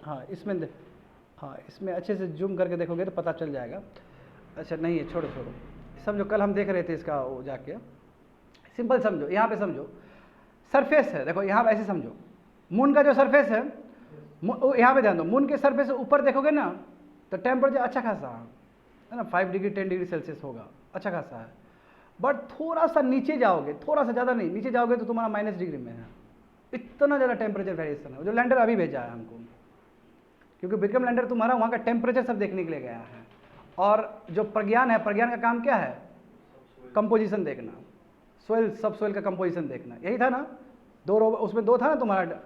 हाँ इसमें अच्छे से जूम करके देखोगे तो पता चल जाएगा। अच्छा नहीं है, छोड़ो समझो, कल हम देख रहे थे इसका, वो जाके सिंपल समझो, यहाँ पे समझो सरफेस है, देखो यहाँ पे ऐसे समझो, मून का जो सरफेस है, यहाँ पे ध्यान दो, मून के सरफेस से ऊपर देखोगे ना तो टेम्परेचर अच्छा खासा है ना, 5 डिग्री 10 डिग्री सेल्सियस होगा, अच्छा खासा है। बट थोड़ा सा नीचे जाओगे, थोड़ा सा ज़्यादा नहीं, नीचे जाओगे तो तुम्हारा माइनस डिग्री में है, इतना ज़्यादा टेम्परेचर वेरिएशन है। जो लैंडर अभी भेजा है हमको, क्योंकि विक्रम लैंडर तुम्हारा वहाँ का टेम्परेचर सब देखने के लिए गया है, और जो प्रज्ञान है, प्रज्ञान का काम क्या है, कंपोजिशन देखना, सोइल सब सोइल का कंपोजिशन देखना, यही था ना, उसमें दो था ना तुम्हारा,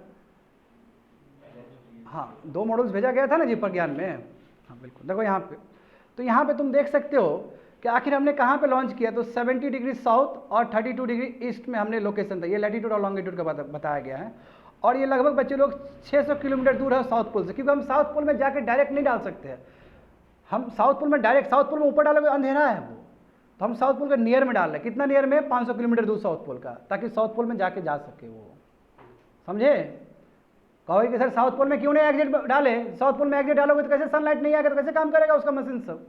हाँ 2 मॉडल्स भेजा गया था ना जी प्रज्ञान में, हाँ बिल्कुल। देखो यहाँ पे, तो यहाँ पे तुम देख सकते हो कि आखिर हमने कहाँ पे लॉन्च किया, तो 70 डिग्री साउथ और 32 डिग्री ईस्ट में हमने लोकेशन था, ये लैटीट्यूड और लॉन्गिट्यूड का बताया गया है। और ये लगभग बच्चे लोग 600 किलोमीटर दूर है साउथ पोल से, क्योंकि हम साउथ पोल में जाके डायरेक्ट नहीं डाल सकते हैं, हम साउथ पोल में डायरेक्ट, साउथ पोल में ऊपर डालोगे अंधेरा है वो, तो हम साउथ पोल के नियर में डाल रहे हैं, कितना नियर में, 500 किलोमीटर दूर साउथ पोल का, ताकि साउथ पोल में जाके जा सके वो, समझे। कहोगे कि सर साउथ पोल में क्यों नहीं एग्जिट डाले, साउथ पोल में एग्जिट डालोगे तो कैसे सनलाइट नहीं आएगा, तो कैसे काम करेगा उसका मशीन सब,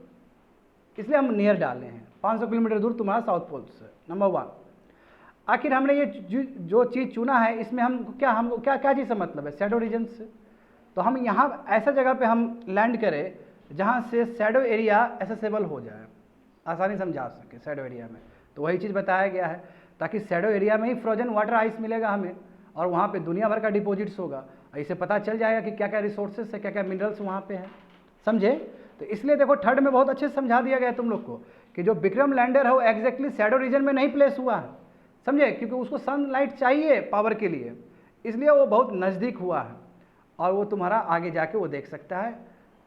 इसलिए हम नियर डाले हैं, 500 किलोमीटर दूर तुम्हारा साउथ पोल से, नंबर 1। आखिर हमने ये जो चीज़ चुना है, इसमें हमको क्या चीज़ से मतलब है, शैडो रीजन से। तो हम यहाँ ऐसा जगह पे हम लैंड करें जहाँ से शैडो एरिया एसेसेबल हो जाए, आसानी से हम जा सके शैडो एरिया में, तो वही चीज़ बताया गया है, ताकि शैडो एरिया में ही फ्रोजन वाटर आइस मिलेगा हमें, और वहाँ पे दुनिया भर का डिपॉजिट्स होगा, इससे पता चल जाएगा कि क्या क्या रिसोर्सेज है, क्या क्या मिनरल्स वहाँ पे है, समझे। तो इसलिए देखो थर्ड में बहुत अच्छे से समझा दिया गया है तुम लोग को कि जो विक्रम लैंडर है वो एग्जैक्टली शैडो रीजन में नहीं प्लेस हुआ है, समझे, क्योंकि उसको सनलाइट चाहिए पावर के लिए, इसलिए वो बहुत नज़दीक हुआ है। और वो तुम्हारा आगे जाके वो देख सकता है,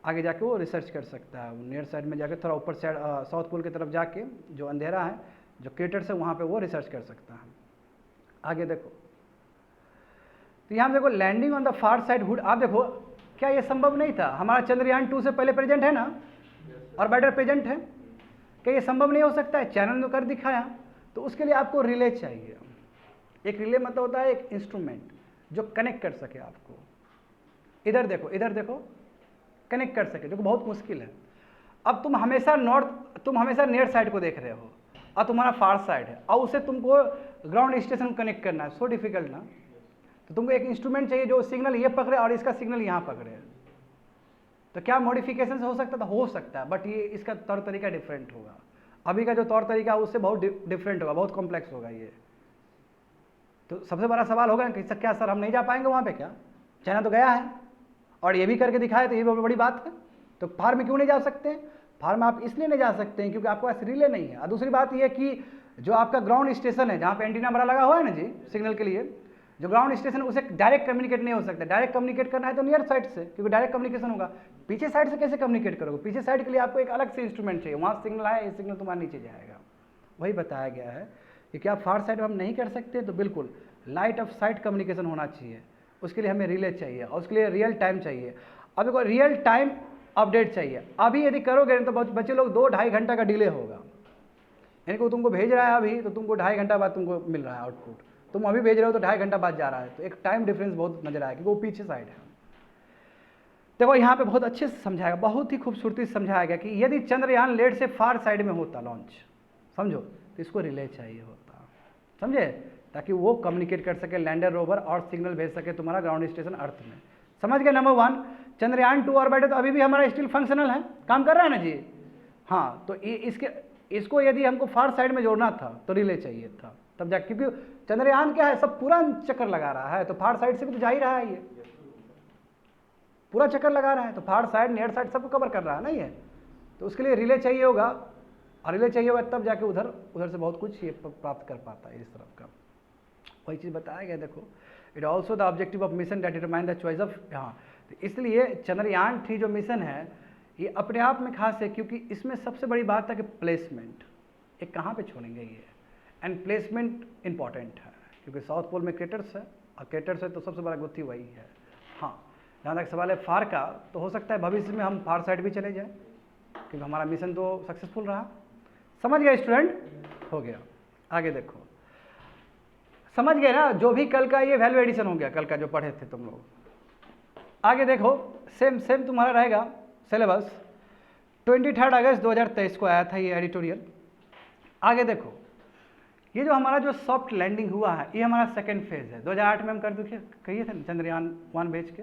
आगे जाके वो रिसर्च कर सकता है, नियर साइड में जाके थोड़ा ऊपर साइड साउथ पोल की तरफ जाके जो अंधेरा है, जो क्रेटर्स है, वहाँ पे वो रिसर्च कर सकता है। आगे देखो, तो यहाँ देखो landing on the far side hood. आप देखो क्या ये संभव नहीं था? हमारा चंद्रयान 2 से पहले प्रेजेंट है ना, और बैटर प्रेजेंट है, क्या ये संभव नहीं हो सकता है? चैनल ने कर दिखाया। तो उसके लिए आपको रिले चाहिए। एक रिले मतलब होता है एक इंस्ट्रूमेंट जो कनेक्ट कर सके आपको। इधर देखो, इधर देखो, कनेक्ट कर सके, जो बहुत मुश्किल है। अब तुम हमेशा नियर साइड को देख रहे हो और तुम्हारा फार साइड है, और उसे तुमको ग्राउंड स्टेशन कनेक्ट करना है, सो डिफिकल्ट ना। तो तुमको एक इंस्ट्रूमेंट चाहिए जो सिग्नल ये पकड़े और इसका सिग्नल यहाँ पकड़े। तो क्या मॉडिफिकेशन हो सकता था? हो सकता है, बट ये इसका तौर तरीका डिफरेंट होगा। अभी का जो तौर तरीका है उससे बहुत डिफरेंट होगा, बहुत कॉम्प्लेक्स होगा ये। तो सबसे बड़ा सवाल होगा कि क्या सर हम नहीं जा पाएंगे वहाँ पे? क्या चाइना तो गया है और ये भी करके दिखाया, तो ये बहुत बड़ी बात है। तो फार में क्यों नहीं जा सकते हैं? फार में आप इसलिए नहीं जा सकते हैं क्योंकि आपके पास रिले नहीं है। और दूसरी बात ये कि जो आपका ग्राउंड स्टेशन है, जहाँ पे एंटीना बड़ा लगा हुआ है ना जी सिग्नल के लिए, जो ग्राउंड स्टेशन है उसे डायरेक्ट कम्युनिकेट नहीं हो सकता। डायरेक्ट कम्युनिकेट करना है तो नियर साइड से, क्योंकि डायरेक्ट कम्युनिकेशन होगा। पीछे साइड से कैसे कम्युनिकेट करोगे? पीछे साइड के लिए आपको एक अलग से इंस्ट्रूमेंट चाहिए, वहाँ सिग्नल आए, ये सिग्नल तुम्हारे नीचे जाएगा। वही बताया गया है कि क्या फार साइड हम नहीं कर सकते? तो बिल्कुल लाइट ऑफ साइट कम्युनिकेशन होना चाहिए, उसके लिए हमें रिले चाहिए और उसके लिए रियल टाइम चाहिए। अब देखो रियल टाइम अपडेट चाहिए। अभी यदि करोगे तो बच्चे लोग 2-2.5 घंटा का डिले होगा। यानी कि तुमको भेज रहा है अभी, तो तुमको 2.5 घंटा बाद तुमको मिल रहा है आउटपुट। तुम अभी भेज रहे हो तो 2.5 घंटा बाद जा रहा है, तो एक टाइम डिफरेंस बहुत नजर आया क्योंकि वो पीछे साइड है। देखो यहाँ पे बहुत अच्छे से समझाया, बहुत ही खूबसूरती से समझाया गया कि यदि चंद्रयान लेट से फार साइड में होता लॉन्च, समझो, तो इसको रिले चाहिए होता, समझे, ताकि वो कम्युनिकेट कर सके लैंडर रोवर और सिग्नल भेज सके तुम्हारा ग्राउंड स्टेशन अर्थ में। समझ गए? नंबर 1, चंद्रयान 2 ऑर्बिटर तो अभी भी हमारा स्टिल फंक्शनल है, काम कर रहा है ना जी। हाँ, तो इसको यदि हमको फार साइड में जोड़ना था तो रिले चाहिए था, तब जाके, क्योंकि चंद्रयान क्या है, सब पूरा चक्कर लगा रहा है, तो फार साइड से भी तो जा ही रहा है, ये पूरा चक्कर लगा रहा है, तो फार साइड नियर साइड सबको कवर कर रहा है ना ये। तो उसके लिए रिले चाहिए होगा, और रिले चाहिए होगा तब जाके उधर से बहुत कुछ ये प्राप्त कर पाता है इस तरफ का। वही चीज़ बताया गया। देखो, it also the objective of mission that determine the choice of. हाँ, तो इसलिए चंद्रयान 3 जो मिशन है ये अपने आप में खास है, क्योंकि इसमें सबसे बड़ी बात है कि प्लेसमेंट, ये कहाँ पे छोड़ेंगे ये, एंड प्लेसमेंट इंपॉर्टेंट है, क्योंकि साउथ पोल में क्रेटर्स है, और क्रेटर्स है तो सबसे बड़ा गुत्थी वही है। हाँ, जहाँ तक सवाल है फार का, तो हो सकता है भविष्य में हम फार साइड भी चले जाएँ, क्योंकि हमारा मिशन तो सक्सेसफुल रहा। समझ गए स्टूडेंट? हो गया। आगे देखो, समझ गए ना, जो भी कल का ये वैल्यू एडिशन हो गया, कल का जो पढ़े थे तुम लोग। आगे देखो, सेम तुम्हारा रहेगा सिलेबस। 23 अगस्त 2023 को आया था ये एडिटोरियल। आगे देखो, ये जो हमारा जो सॉफ्ट लैंडिंग हुआ है, ये हमारा सेकेंड फेज है। 2008 में हम कर चुके, कहिए थे चंद्रयान 1 भेज के।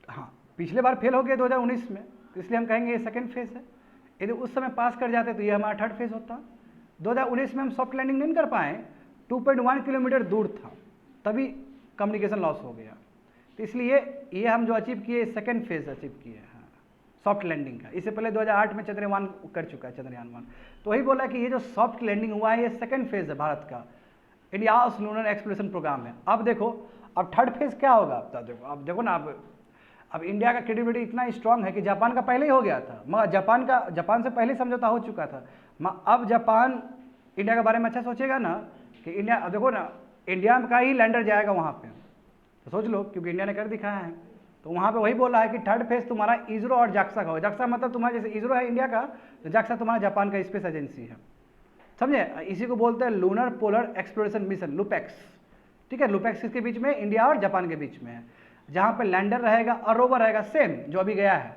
हाँ, पिछले बार फेल हो गए 2019 में, तो इसलिए हम कहेंगे ये सेकेंड फेज है। यदि उस समय पास कर जाते तो ये हमारा थर्ड फेज होता। 2019 में हम सॉफ्ट लैंडिंग नहीं कर पाए, 2.1 किलोमीटर दूर था, तभी कम्युनिकेशन लॉस हो गया। तो इसलिए ये हम जो अचीव किए, सेकेंड फेज अचीव किए हैं सॉफ्ट लैंडिंग का। इससे पहले 2008 में चंद्रयान कर चुका है, चंद्रयान 1। तो वही बोला कि ये जो सॉफ्ट लैंडिंग हुआ है ये सेकेंड फेज है भारत का, इंडिया लूनर एक्सप्लोरेशन प्रोग्राम है। अब देखो, अब थर्ड फेज क्या होगा? तो देखो, अब देखो ना, अब इंडिया का क्रेडिबिलिटी इतना स्ट्रांग है कि जापान का पहले ही हो गया था, मगर जापान से पहले समझौता हो चुका था। अब जापान इंडिया के बारे में अच्छा सोचेगा ना कि इंडिया, अब देखो ना, इंडिया का ही लैंडर जाएगा वहाँ पे, तो सोच लो, क्योंकि इंडिया ने कर दिखाया है। तो वहाँ पे वही बोला है कि थर्ड फेज तुम्हारा इसरो और जाक्सा का हो। जाक्सा मतलब तुम्हारा, जैसे इसरो है इंडिया का, तो जाक्सा तुम्हारा जापान का स्पेस एजेंसी है, समझे। इसी को बोलते हैं lunar polar exploration mission, LUPEX. ठीक है, लुपेक्स किसके बीच में? इंडिया और जापान के बीच में है, जहाँ पे लैंडर रहेगा और रोवर रहेगा, सेम जो अभी गया है।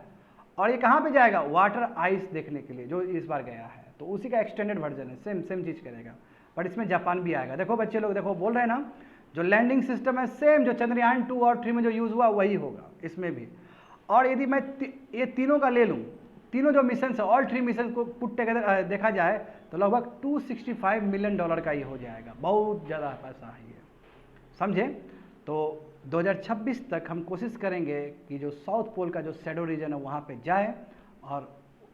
और ये कहाँ पे जाएगा? वाटर आइस देखने के लिए, जो इस बार गया है, तो उसी का एक्सटेंडेड वर्जन है, सेम चीज़ करेगा, बट इसमें जापान भी आएगा। देखो बच्चे लोग, देखो बोल रहे हैं ना, जो लैंडिंग सिस्टम है सेम जो चंद्रयान 2 और 3 में जो यूज़ हुआ वही होगा इसमें भी। और यदि मैं ये तीनों का ले लूँ, तीनों जो मिशन है, ऑल 3 मिशन को पुट टुगेदर देखा जाए तो लगभग $265 मिलियन का ये हो जाएगा। बहुत ज़्यादा पैसा है ये, समझे। तो 2026 तक हम कोशिश करेंगे कि जो साउथ पोल का जो शैडो रीजन है वहाँ पे जाए और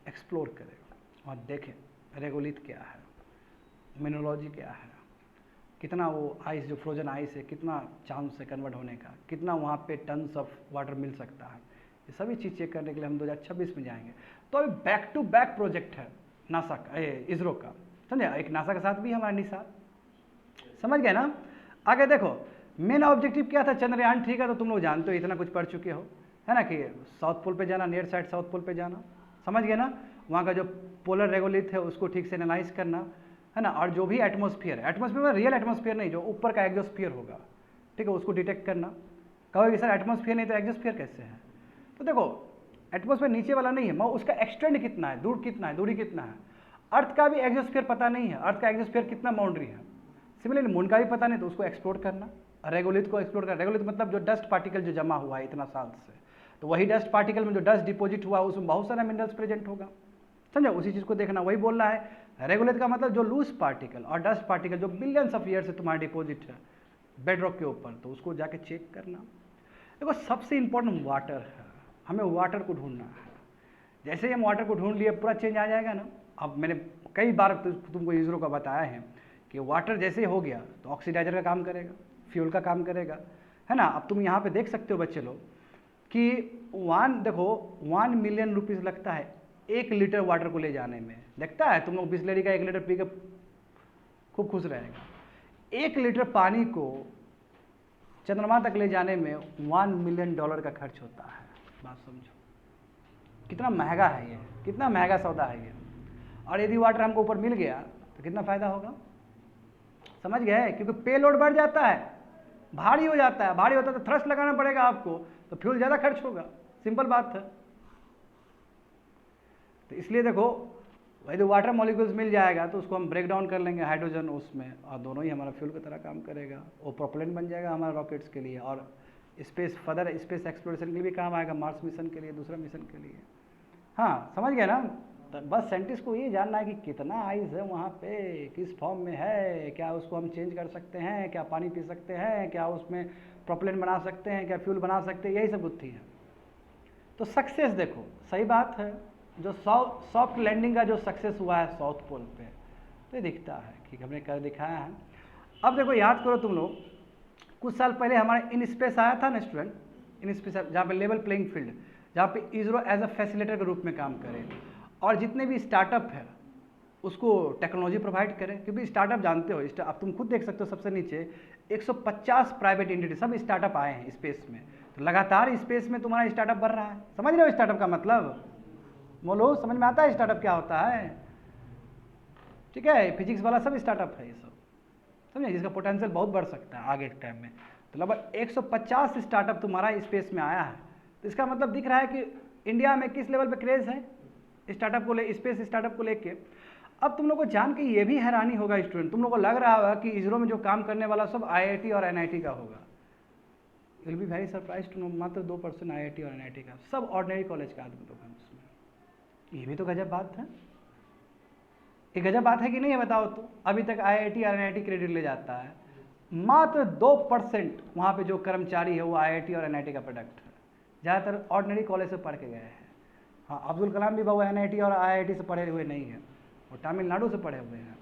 एक्सप्लोर करें और देखें। रेगोलिथ क्या है, मिनरोलॉजी क्या है, कितना वो आइस जो फ्रोजन आइस है कितना चांस है कन्वर्ट होने का, कितना वहाँ पे टन्स ऑफ वाटर मिल सकता है, ये सभी चीज़ चेक करने के लिए हम 2026 में जाएंगे। तो अभी बैक टू बैक प्रोजेक्ट है नासा का, इसरो का, समझे, एक नासा के साथ भी हमारा निसार, समझ गए ना। आगे देखो मेन ऑब्जेक्टिव क्या था चंद्रयान 3 का, तो तुम लोग जानते हो, इतना कुछ पढ़ चुके हो, है ना, कि साउथ पोल पे जाना, नियर साइड साउथ पोल पे जाना, समझ गए ना, वहाँ का जो पोलर रेगोलिथ है उसको ठीक से एनालाइज करना, है ना, और जो भी एटमॉस्फेयर है, एटमॉस्फेयर में रियल एटमॉस्फेयर नहीं, जो ऊपर का एग्जोस्फीयर होगा, ठीक है, उसको डिटेक्ट करना। कहोगे सर एटमॉस्फेयर नहीं तो एग्जोस्फीयर कैसे है, तो देखो एटमॉस्फेयर नीचे वाला नहीं है, मगर उसका एक्सटेंड कितना है, दूर कितना है, दूरी कितना है। अर्थ का भी एग्जोस्फीयर पता नहीं है, अर्थ का एग्जोस्फीयर कितना बाउंड्री है, सिमिलरली मून का भी पता नहीं, तो उसको एक्सप्लोर करना, रेगोलिथ को एक्सप्लोर करना। रेगोलिथ मतलब जो डस्ट पार्टिकल जो जमा हुआ है इतना साल से, तो वही डस्ट पार्टिकल में जो डस्ट डिपॉजिट हुआ है उसमें बहुत सारा मिनरल्स प्रेजेंट होगा, समझो, उसी चीज़ को देखना। वही बोल रहा है रेगोलिथ का मतलब जो लूज पार्टिकल और डस्ट पार्टिकल जो बिलियंस ऑफ ईयर से तुम्हारा डिपॉजिट है बेड रॉक के ऊपर, तो उसको जाके चेक करना। देखो सबसे इंपॉर्टेंट वाटर है, हमें वाटर को ढूंढना है। जैसे ही हम वाटर को ढूंढ लिए पूरा चेंज आ जाएगा ना। अब मैंने कई बार तुमको इसरो का बताया है कि वाटर जैसे ही हो गया तो ऑक्सीडाइजर का काम करेगा, फ्यूल का काम करेगा, है ना। अब तुम यहाँ पे देख सकते हो बच्चे लोग कि देखो 1 मिलियन रुपीज़ लगता है 1 लीटर वाटर को ले जाने में। देखता है तुम लोग बिस्लेरी का 1 लीटर पी के खूब खुश रहेगा। 1 लीटर पानी को चंद्रमा तक ले जाने में $1 मिलियन का खर्च होता है। बात समझो कितना महंगा है ये, कितना महंगा सौदा है ये। और यदि वाटर हमको ऊपर मिल गया तो कितना फ़ायदा होगा, समझ गए। क्योंकि पे लोड बढ़ जाता है, भारी हो जाता है, भारी होता है तो थ्रस्ट लगाना पड़ेगा आपको, तो फ्यूल ज़्यादा खर्च होगा, सिंपल बात है। तो इसलिए देखो यदि वाटर मॉलिक्यूल्स मिल जाएगा तो उसको हम ब्रेक डाउन कर लेंगे हाइड्रोजन उसमें, और दोनों ही हमारा फ्यूल की तरह काम करेगा। वो प्रोपेलेंट बन जाएगा हमारा रॉकेट्स के लिए, और स्पेस फर्दर स्पेस एक्सप्लोरेशन के लिए भी काम आएगा, मार्स मिशन के लिए, दूसरा मिशन के लिए। हाँ समझ गए ना। तो बस साइंटिस्ट को ये जानना है कि कितना आइस है वहाँ पे, किस फॉर्म में है, क्या उसको हम चेंज कर सकते हैं, क्या पानी पी सकते हैं, क्या उसमें प्रोपेलेंट बना सकते हैं, क्या फ्यूल बना सकते हैं, यही सब बुद्धि है। तो सक्सेस देखो सही बात है, जो सॉफ्ट लैंडिंग का जो सक्सेस हुआ है साउथ पोल पे, तो ये दिखता है कि हमने कर दिखाया है। अब देखो याद करो तुम लोग, कुछ साल पहले हमारा इन स्पेस आया था ना स्टूडेंट, इन स्पेस जहाँ पे लेवल प्लेइंग फील्ड, जहाँ पे इसरो एज अ फैसिलिटेटर के रूप में काम करे, और जितने भी स्टार्टअप है उसको टेक्नोलॉजी प्रोवाइड करें। क्योंकि स्टार्टअप जानते हो, अब तुम खुद देख सकते हो सबसे नीचे 150 प्राइवेट एंटिटी सब स्टार्टअप आए हैं स्पेस में। तो लगातार स्पेस में तुम्हारा स्टार्टअप बढ़ रहा है। समझ रहे हो स्टार्टअप का मतलब, बोलो समझ में आता है स्टार्टअप क्या होता है, ठीक है। फिजिक्स वाला सब स्टार्टअप है ये सब, समझे, जिसका पोटेंशियल बहुत बढ़ सकता है आगे के टाइम में। तो लगभग 150 स्टार्टअप तुम्हारा स्पेस में आया है। तो इसका मतलब दिख रहा है कि इंडिया में किस लेवल पे क्रेज है स्टार्टअप को ले, स्पेस स्टार्टअप को लेके। अब तुम लोग को जान के ये भी हैरानी होगा स्टूडेंट, तुम लोग को लग रहा होगा कि इसरो में जो काम करने वाला सब IIT और NIT का होगा। Will be very surprise to know मात्र 2% IIT और NIT का, सब ऑर्डिनरी कॉलेज का आदमी लोग हैं उसमें। ये भी तो गजब बात है, ये गजब बात है कि नहीं है बताओ। तो अभी तक IIT और NIT क्रेडिट ले जाता है, मात्र 2% वहाँ पे जो कर्मचारी है वो IIT और NIT का प्रोडक्ट है, ज़्यादातर ऑर्डिनरी कॉलेज से पढ़ के गए हैं। हाँ अब्दुल कलाम भी बाबू NIT और IIT से पढ़े हुए नहीं हैं, वो तमिलनाडु से पढ़े हुए हैं,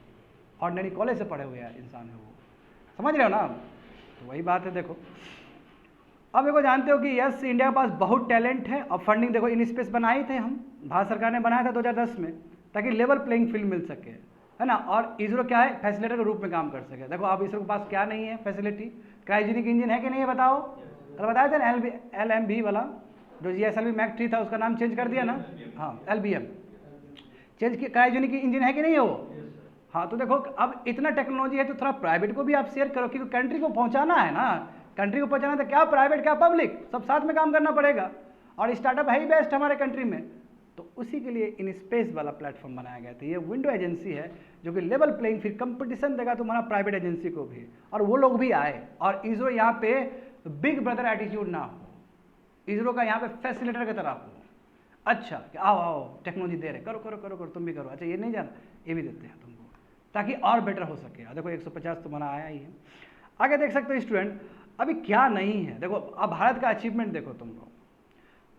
ऑर्डिनरी कॉलेज से पढ़े हुए हैं इंसान है वो, समझ रहे हो ना। तो वही बात है। देखो अब देखो जानते हो कि यस इंडिया के पास बहुत टैलेंट है, और फंडिंग देखो इन स्पेस बनाए थे हम, भारत सरकार ने बनाया था 2010 में, ताकि लेवल प्लेइंग फील्ड मिल सके, है ना। और इसरो क्या है, फैसिलिटेटर के रूप में काम कर सके। देखो अब इसरो के पास क्या नहीं है फैसिलिटी, क्रायोजेनिक इंजन है कि नहीं है बताओ। कल बताया था ना LMB वाला, जो GSLV Mark 3 था उसका नाम चेंज कर दिया ना, हाँ LBM चेंज किया। क्रायोजेनिक इंजन है कि नहीं है वो, हाँ। तो देखो अब इतना टेक्नोलॉजी है तो थोड़ा प्राइवेट को भी आप शेयर करो, क्योंकि कंट्री को पहुंचाना है ना, कंट्री को पहुंचाना तो क्या प्राइवेट क्या पब्लिक सब साथ में काम करना पड़ेगा। और स्टार्टअप है ही बेस्ट हमारे कंट्री में, तो उसी के लिए इन स्पेस वाला प्लेटफॉर्म बनाया गया था। ये विंडो एजेंसी है जो कि लेवल प्लेइंग फील्ड कंपटीशन देगा तुम्हारा प्राइवेट एजेंसी को भी, और वो लोग भी आए। और इसरो यहाँ पे बिग ब्रदर एटीट्यूड ना हो, इसरो का यहाँ पे फैसिलिटेटर की तरह हो। अच्छा कि आओ आओ टेक्नोलॉजी दे रहे, करो करो करो करो तुम भी करो, अच्छा ये नहीं जाना ये भी देते हैं तुमको, ताकि और बेटर हो सके। देखो 150 तुम्हारा आया ही है। आगे देख सकते हो स्टूडेंट, अभी क्या नहीं है देखो। अब भारत का अचीवमेंट देखो तुम लोग,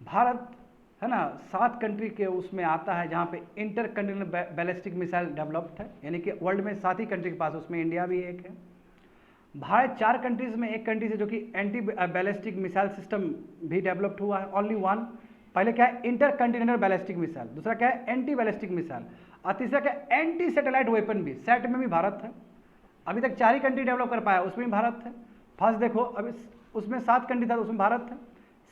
भारत है ना, 7 कंट्री के उसमें आता है जहाँ पे inter Continental ballistic missile developed है, यानी कि वर्ल्ड में 7 ही कंट्री के पास, उसमें इंडिया भी एक है। भारत 4 कंट्रीज में एक कंट्री से जो कि एंटी बैलिस्टिक मिसाइल सिस्टम भी डेवलप्ड हुआ है, ओनली वन। पहले क्या है, इंटर कंटिनेंटल बैलिस्टिक मिसाइल, दूसरा क्या है, एंटी बैलिस्टिक मिसाइल, और तीसरा क्या है, एंटी सैटेलाइट वेपन भी, सेट में भी भारत है। अभी तक 4 ही कंट्री डेवलप कर पाया, उसमें भी भारत है। फर्स्ट देखो, अभी उसमें 7 कंट्री था, उसमें भारत है।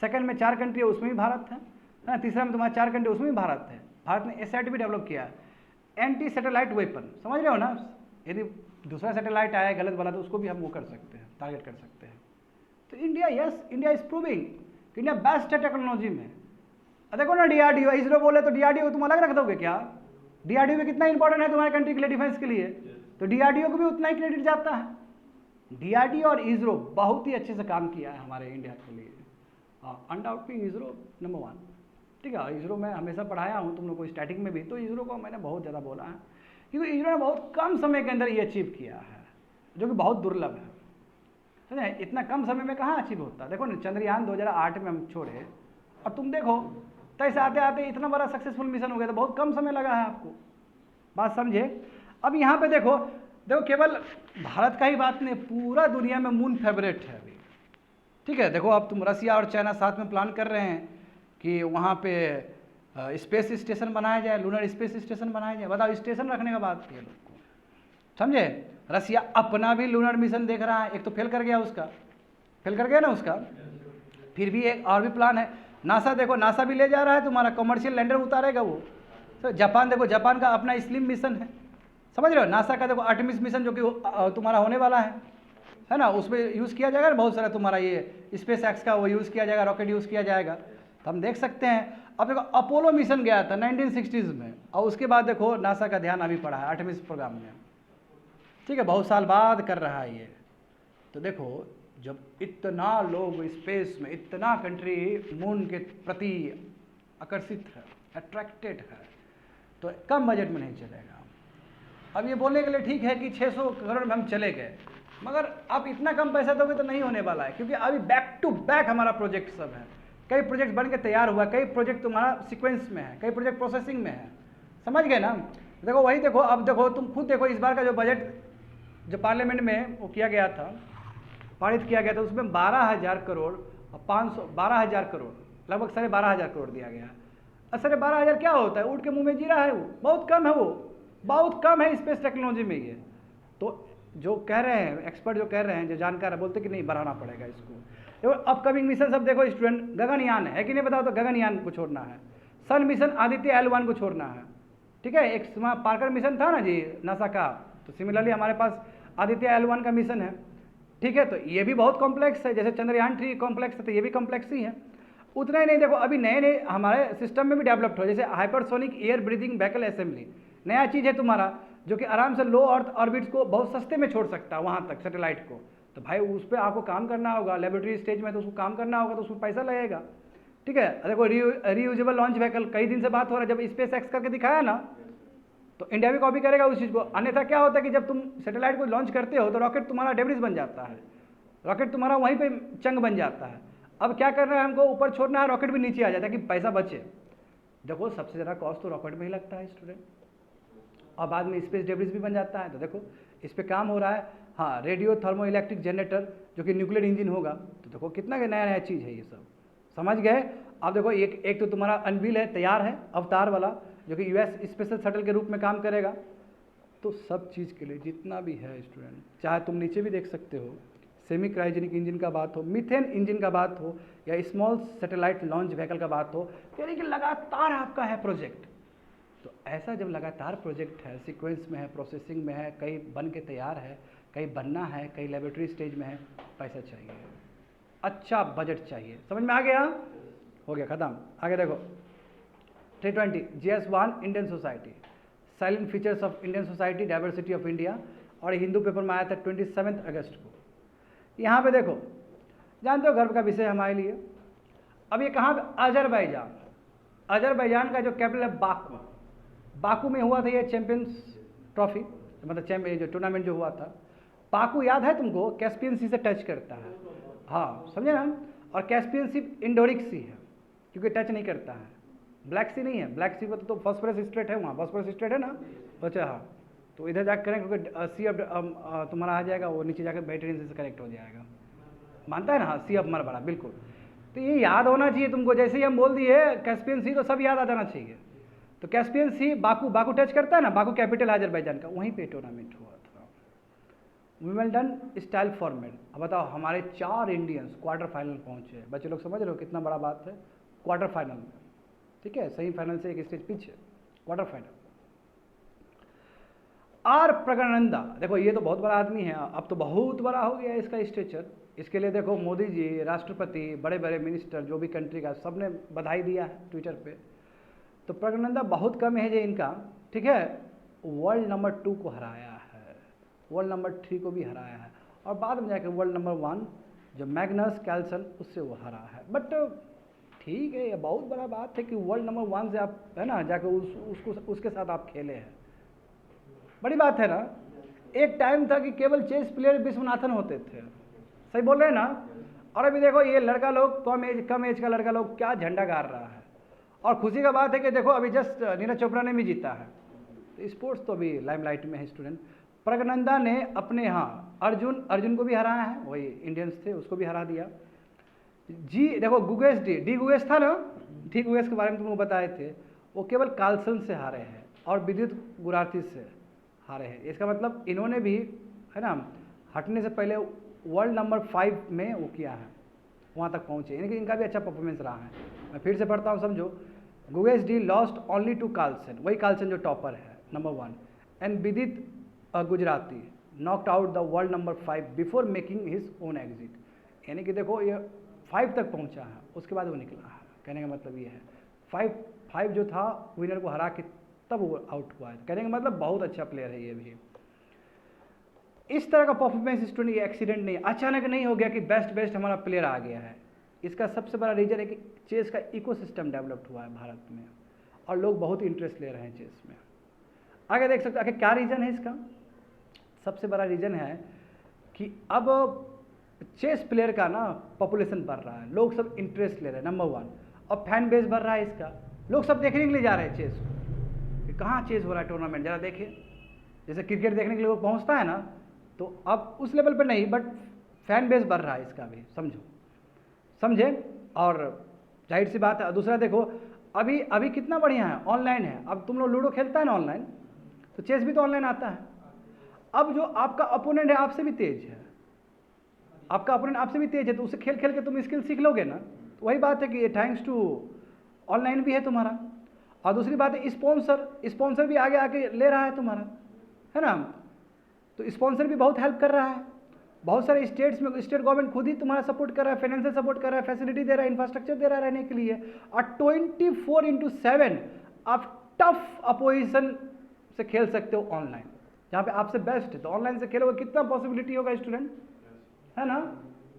सेकंड में 4 कंट्री है, उसमें भी भारत है ना। तीसरा में तुम्हारा 4 कंट्री, उसमें भी भारत है। भारत ने एसएट भी डेवलप किया है, एंटी सैटेलाइट वेपन, समझ रहे हो ना। यदि दूसरा सैटेलाइट आया गलत वाला तो उसको भी हम वो कर सकते हैं, टारगेट कर सकते हैं। तो India, yes, India is proving कि इंडिया बेस्ट है टेक्नोलॉजी में। देखो ना, डीआरडीओ, इसरो बोले तो डीआरडीओ को तुम अलग रख दोगे क्या? डीआरडीओ में कितना इंपॉर्टेंट है तुम्हारे कंट्री के लिए, डिफेंस के लिए, तो डीआरडीओ को भी उतना ही क्रेडिट जाता है। डीआरडीओ और इसरो बहुत ही अच्छे से काम किया है हमारे इंडिया के लिए। अनडाउटली इसरो नंबर 1, ठीक है। इसरो में हमेशा पढ़ाया हूँ तुम लोग को, स्टैटिक में भी, तो इसरो को मैंने बहुत ज़्यादा बोला है, क्योंकि इसरो ने बहुत कम समय के अंदर ये अचीव किया है, जो कि बहुत दुर्लभ है। समझे, इतना कम समय में कहाँ अचीव होता है। देखो ना, चंद्रयान 2008 में हम छोड़े, और तुम देखो तैसे आते आते इतना बड़ा सक्सेसफुल मिशन हो गया, तो बहुत कम समय लगा है आपको, बात समझे। अब यहाँ पे देखो, केवल भारत का ही बात नहीं, पूरा दुनिया में मून फेवरेट है अभी, ठीक है। देखो अब तुम रसिया और चाइना साथ में प्लान कर रहे हैं कि वहाँ पे स्पेस स्टेशन बनाया जाए, लूनर स्पेस स्टेशन बनाया जाए। बताओ, स्टेशन रखने का बात ये लोग को, समझे। रसिया अपना भी लूनर मिशन देख रहा है, एक तो फेल कर गया उसका, फेल कर गया ना उसका, फिर भी एक और भी प्लान है। नासा देखो, नासा भी ले जा रहा है, तुम्हारा कमर्शियल लैंडर उतारेगा वो। तो जापान देखो, जापान का अपना स्लिम मिशन है, समझ रहे हो। नासा का देखो आर्टेमिस मिशन जो कि तुम्हारा होने वाला है ना, उसमें यूज़ किया जाएगा बहुत सारा तुम्हारा ये स्पेस एक्स का वो यूज़ किया जाएगा, रॉकेट यूज़ किया जाएगा, तो हम देख सकते हैं। अब देखो अपोलो मिशन गया था 1960s में, और उसके बाद देखो नासा का ध्यान अभी पड़ा है आर्टेमिस प्रोग्राम में, ठीक है, बहुत साल बाद कर रहा है ये। तो देखो, जब इतना लोग स्पेस में, इतना कंट्री मून के प्रति आकर्षित है, अट्रैक्टेड है, तो कम बजट में नहीं चलेगा। अब ये बोलने के लिए ठीक है कि 600 करोड़ में हम चले गए, मगर आप इतना कम पैसा दोगे तो नहीं होने वाला है, क्योंकि अभी बैक टू बैक हमारा प्रोजेक्ट सब है। कई प्रोजेक्ट बन के तैयार हुआ, कई प्रोजेक्ट तुम्हारा सीक्वेंस में है, कई प्रोजेक्ट प्रोसेसिंग में है, समझ गए ना। देखो वही देखो, अब देखो तुम खुद देखो, इस बार का जो बजट जो पार्लियामेंट में वो किया गया था, पारित किया गया था, उसमें 12,000 करोड़ और 12,000 करोड़, लगभग 12,500 करोड़ दिया गया। 12,500 क्या होता है, ऊँट के मुँह में जीरा है, वो बहुत कम है, वो बहुत कम है स्पेस टेक्नोलॉजी में ये। तो जो कह रहे हैं एक्सपर्ट, जो कह रहे हैं, जो जानकार है, बोलते कि नहीं बढ़ाना पड़ेगा इसको। देखो अपकमिंग मिशन सब देखो स्टूडेंट, गगनयान है कि नहीं, बताओ तो गगनयान को छोड़ना है, सन मिशन आदित्य L1 को छोड़ना है, ठीक है। एक पार्कर मिशन था ना जी नासा का, तो सिमिलरली हमारे पास आदित्य L1 का मिशन है, ठीक है। तो ये भी बहुत कॉम्प्लेक्स है, जैसे चंद्रयान 3 कॉम्प्लेक्स है, तो ये भी कॉम्प्लेक्स ही है। उतना ही नहीं, देखो अभी नए नए हमारे सिस्टम में भी डेवलप्ड हो, जैसे hypersonic air breathing vehicle assembly, नया चीज़ है तुम्हारा, जो कि आराम से लो अर्थ ऑर्बिट्स को बहुत सस्ते में छोड़ सकता है वहाँ तक सैटेलाइट को। तो भाई उस पर आपको काम करना होगा, लेबोरेटरी स्टेज में तो उसको काम करना होगा, तो उसमें पैसा लगेगा, ठीक है। देखो रीयूजेबल लॉन्च व्हीकल, कई दिन से बात हो रहा है, जब स्पेस एक्स करके दिखाया ना, तो इंडिया भी कॉपी करेगा उस चीज़ को। अन्यथा क्या होता है कि जब तुम सैटेलाइट को लॉन्च करते हो तो रॉकेट तुम्हारा डेब्रिस बन जाता है, रॉकेट तुम्हारा वहीं पे चंग बन जाता है। अब क्या करना है, हमको ऊपर छोड़ना है, रॉकेट भी नीचे आ जाता है कि पैसा बचे। देखो सबसे ज़्यादा कॉस्ट तो रॉकेट में ही लगता है स्टूडेंट, और बाद में स्पेस डेब्रिस भी बन जाता है। तो देखो इस पर काम हो रहा है। हाँ, रेडियो थर्मो इलेक्ट्रिक जनरेटर जो कि न्यूक्लियर इंजन होगा, तो देखो कितना नया नया चीज़ है ये सब, समझ गए। अब देखो एक तो तुम्हारा अनवील है, तैयार है, अवतार वाला, जो कि यूएस स्पेशल शटल के रूप में काम करेगा। तो सब चीज़ के लिए जितना भी है स्टूडेंट, चाहे तुम नीचे भी देख सकते हो, सेमी क्रायोजेनिक इंजन का बात हो, मीथेन इंजन का बात हो, या स्मॉल सैटेलाइट लॉन्च व्हीकल का बात हो, यानी कि लगातार आपका है प्रोजेक्ट। तो ऐसा जब लगातार प्रोजेक्ट है, सीक्वेंस में है, प्रोसेसिंग में है, कई बन के तैयार है, कई बनना है, कई लेबोरेटरी स्टेज में है, पैसा चाहिए, अच्छा बजट चाहिए। समझ में आ गया? हो गया ख़त्म। आगे देखो 320 GS1 Indian society, salient features of Indian society, diversity of India, और हिंदू पेपर में आया था 27 अगस्त को। यहाँ पे देखो, जानते हो गर्व का विषय हमारे लिए। अब ये कहाँ पे, अजरबैजान, अजरबैजान का जो कैपिटल है बाकू, बाकू में हुआ था ये चैंपियंस ट्रॉफी, मतलब जो टूर्नामेंट जो हुआ था। बाकू याद है तुमको, कैस्पियन सी से टच करता है, हाँ समझे ना। और कैस्पियन सी इंडोरिक सी है, क्योंकि टच नहीं करता है, ब्लैक सी नहीं है, ब्लैक सी पर तो फॉस्फोरस स्ट्रेट है, वहाँ फॉस्फोरस स्ट्रेट है ना। अच्छा हाँ, तो इधर जाकर करें क्योंकि सी अब तुम्हारा आ जाएगा, वो नीचे जाकर मेडिटेरेनियन से कनेक्ट हो जाएगा। मानता है ना, हाँ सी अब हमारा बड़ा बिल्कुल। तो ये याद होना चाहिए तुमको, जैसे ही हम बोल दिए कैस्पियन सी तो सब याद आ जाना चाहिए। तो कैस्पियन सी बाकू टच करता है ना, बाकू कैपिटल अजरबैजान का, वहीं पे टूर्नामेंट हुआ था, विंबलडन स्टाइल फॉर्मेट। अब बताओ हमारे 4 इंडियंस क्वार्टर फाइनल पहुंचे। बच्चे लोग समझ रहे हो कितना बड़ा बात है, क्वार्टर फाइनल में, ठीक है, सेमीफाइनल से एक स्टेज पीछे क्वार्टर फाइनल। आर प्रगनंदा, देखो ये तो बहुत बड़ा आदमी है, अब तो बहुत बड़ा हो गया इसका स्टेचर। इसके लिए देखो मोदी जी, राष्ट्रपति, बड़े बड़े मिनिस्टर जो भी कंट्री का, सबने बधाई दिया है ट्विटर पे। तो प्रगनंदा बहुत कम एज है इनका, ठीक है, वर्ल्ड नंबर 2 को हराया है, वर्ल्ड नंबर 3 को भी हराया है, और बाद में जाकर वर्ल्ड नंबर 1 जो मैग्नस कार्लसन उससे वो हरा है। बट ठीक है, ये बहुत बड़ा बात है कि वर्ल्ड नंबर 1 से आप है ना जाकर उसके साथ आप खेले हैं, बड़ी बात है ना। एक टाइम था कि केवल चेस प्लेयर विश्वनाथन होते थे, सही बोल रहे हैं ना। और अभी देखो ये लड़का लोग कम एज का लड़का लोग क्या झंडा गाड़ रहा है। और खुशी का बात है कि देखो अभी जस्ट नीरज चोपड़ा ने भी जीता है, तो स्पोर्ट्स तो अभी लाइमलाइट में है स्टूडेंट। प्रगनंदा ने अपने यहाँ अर्जुन को भी हराया है, वही इंडियंस थे, उसको भी हरा दिया। जी देखो गुगेश डी गुगेश था ना, डी गुगेश के बारे में तुमको बताए थे, वो केवल कार्लसन से हारे हैं और विद्युत गुराती से हारे हैं। इसका मतलब इन्होंने भी है ना हटने से पहले वर्ल्ड नंबर 5 में वो किया है, वहाँ तक पहुँचे, यानी कि इनका भी अच्छा परफॉर्मेंस रहा है। मैं फिर से पढ़ता हूँ, समझो। Gukesh D lost only to Carlsen, वही कार्लसन जो टॉपर है number 1, and Vidit Gujrathi knocked out the world number 5 before making his own exit. यानी कि देखो ये 5 तक पहुँचा है, उसके बाद वो निकला है। कहने का मतलब ये है 5 जो था विनर को हरा के तब वो आउट हुआ है। कहने का मतलब बहुत अच्छा प्लेयर है ये भी। इस तरह का परफॉर्मेंस स्टूडेंट, ये एक्सीडेंट नहीं, अचानक नहीं हो गया कि बेस्ट हमारा प्लेयर आ गया है। इसका सबसे बड़ा रीज़न है कि चेस का इकोसिस्टम डेवलप्ड हुआ है भारत में, और लोग बहुत इंटरेस्ट ले रहे हैं चेस में। आगे देख सकते हो आगे क्या रीज़न है इसका। सबसे बड़ा रीज़न है कि अब चेस प्लेयर का ना पॉपुलेशन बढ़ रहा है, लोग सब इंटरेस्ट ले रहे हैं, नंबर 1, और फैन बेस बढ़ रहा है इसका, लोग सब देखने के लिए जा रहे हैं चेस को कि कहाँ चेस हो रहा है टूर्नामेंट, जरा देखिए। जैसे क्रिकेट देखने के लिए वो पहुँचता है ना, तो अब उस लेवल पर नहीं, बट फैन बेस बढ़ रहा है इसका भी, समझे। और जाहिर सी बात है, दूसरा देखो अभी कितना बढ़िया है, ऑनलाइन है। अब तुम लोग लूडो खेलता है ना ऑनलाइन, तो चेस भी तो ऑनलाइन आता है। अब जो आपका अपोनेंट है आपसे भी तेज है, तो उससे खेल के तुम स्किल सीख लोगे ना। तो वही बात है कि थैंक्स टू ऑनलाइन भी है तुम्हारा। और दूसरी बात है स्पॉन्सर भी आगे ले रहा है तुम्हारा, है ना। तो स्पॉन्सर भी बहुत हेल्प कर रहा है। बहुत सारे स्टेट्स में स्टेट गवर्नमेंट खुद ही तुम्हारा सपोर्ट कर रहा है, फाइनेंशियल सपोर्ट कर रहा है, फैसिलिटी दे रहा है, इंफ्रास्ट्रक्चर दे रहा है रहने के लिए। और 24/7 आप टफ अपोजिशन से खेल सकते हो ऑनलाइन, जहाँ पे आपसे बेस्ट है। तो ऑनलाइन से खेलोगे कितना पॉसिबिलिटी होगा स्टूडेंट, है ना,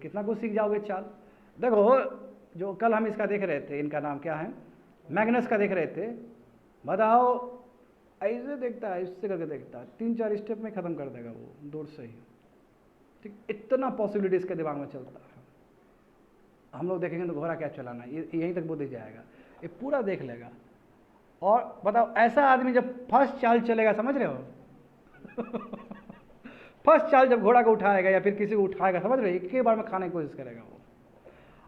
कितना कुछ सीख जाओगे। चाल देखो, जो कल हम इसका देख रहे थे, इनका नाम क्या है, मैग्नस का देख रहे थे। बताओ ऐसे देखता है, इससे करके देखता है, 3-4 स्टेप में ख़त्म कर देगा वो दूर से ही, ठीक। इतना पॉसिबिलिटी इसके दिमाग में चलता है। हम लोग देखेंगे तो घोड़ा क्या चलाना, ये यहीं तक बुद्धि जाएगा, ये पूरा देख लेगा। और बताओ ऐसा आदमी जब फर्स्ट चाल चलेगा, समझ रहे हो फर्स्ट चाल जब घोड़ा को उठाएगा या फिर किसी को उठाएगा, समझ रहे हो, एक ही बार में खाने की कोशिश करेगा वो।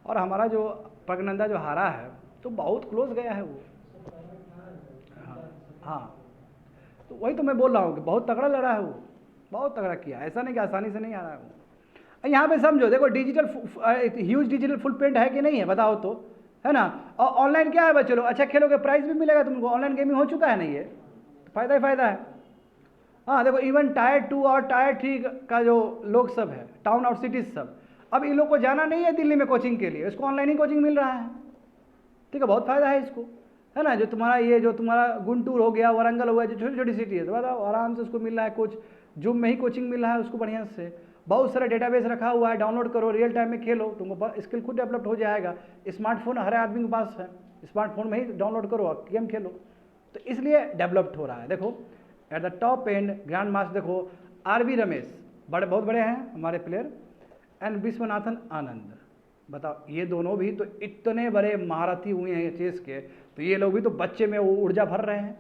और हमारा जो प्रगनंदा जो हारा है तो बहुत क्लोज गया है वो। हाँ, तो वही तो मैं बोल रहा हूँ कि बहुत तगड़ा लड़ा है वो, बहुत तगड़ा किया, ऐसा नहीं कि आसानी से नहीं आ रहा है वो। यहाँ पे समझो, देखो डिजिटल ह्यूज डिजिटल फुटप्रिंट है कि नहीं है, बताओ तो, है ना। और ऑनलाइन क्या है बच्चे लोग, अच्छा खेलोगे प्राइस भी मिलेगा तुमको, ऑनलाइन गेमिंग हो चुका है नहीं, ये तो फायदा ही फायदा है। हाँ देखो, इवन टायर 2 और टायर 3 का जो लोग सब है, टाउन और सिटीज सब, अब इन लोग को जाना नहीं है दिल्ली में कोचिंग के लिए, इसको ऑनलाइन ही कोचिंग मिल रहा है, ठीक है, बहुत फायदा है इसको, है ना। जो तुम्हारा गुंटूर हो गया, वारंगल हो गया, जो छोटी छोटी सिटी है, तो बताओ आराम से उसको मिल रहा है, कोच जूम में ही कोचिंग मिल रहा है उसको बढ़िया से। बहुत सारा डेटाबेस रखा हुआ है, डाउनलोड करो, रियल टाइम में खेलो, तुमको स्किल खुद डेवलप हो जाएगा। स्मार्टफोन हर आदमी के पास है, स्मार्टफोन में ही डाउनलोड करो, गेम खेलो, तो इसलिए डेवलप्ड हो रहा है। देखो at the top and grand master, देखो आरवी रमेश बहुत बड़े हैं हमारे प्लेयर, एंड विश्वनाथन आनंद, बताओ, ये दोनों भी तो इतने बड़े महारथी हुए हैं चेस के, तो ये लोग भी तो बच्चे में वो ऊर्जा भर रहे हैं।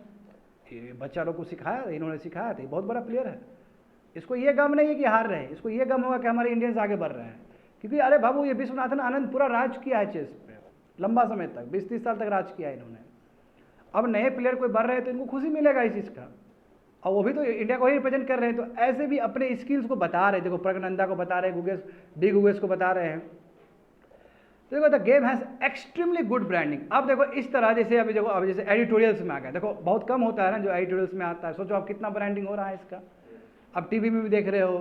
ये बच्चा लोग को सिखाया, इन्होंने सिखाया था, ये बहुत बड़ा प्लेयर है। इसको ये गम नहीं है कि हार रहे हैं, इसको ये गम होगा कि हमारे इंडियंस आगे बढ़ रहे हैं। क्योंकि अरे बाबू, ये विश्वनाथन आनंद पूरा राज किया है चेस पे, लंबा समय तक, 20-30 साल तक राज किया है इन्होंने। अब नए प्लेयर कोई बढ़ रहे हैं तो इनको खुशी मिलेगा इस चीज़ का, और वो भी तो इंडिया को ही रिप्रेजेंट कर रहे हैं। तो ऐसे भी अपने स्किल्स को बता रहे हैं। देखो प्रज्ञानंदा को बता रहे हैं, गुगेश को बता रहे हैं। तो देखो the game has extremely good branding. अब देखो इस तरह, जैसे अभी देखो, अब जैसे एडिटोरियल्स में आ गया, देखो बहुत कम होता है ना जो एडिटोरियल्स में आता है। सोचो आप कितना ब्रांडिंग हो रहा है इसका। अब टीवी में भी देख रहे हो,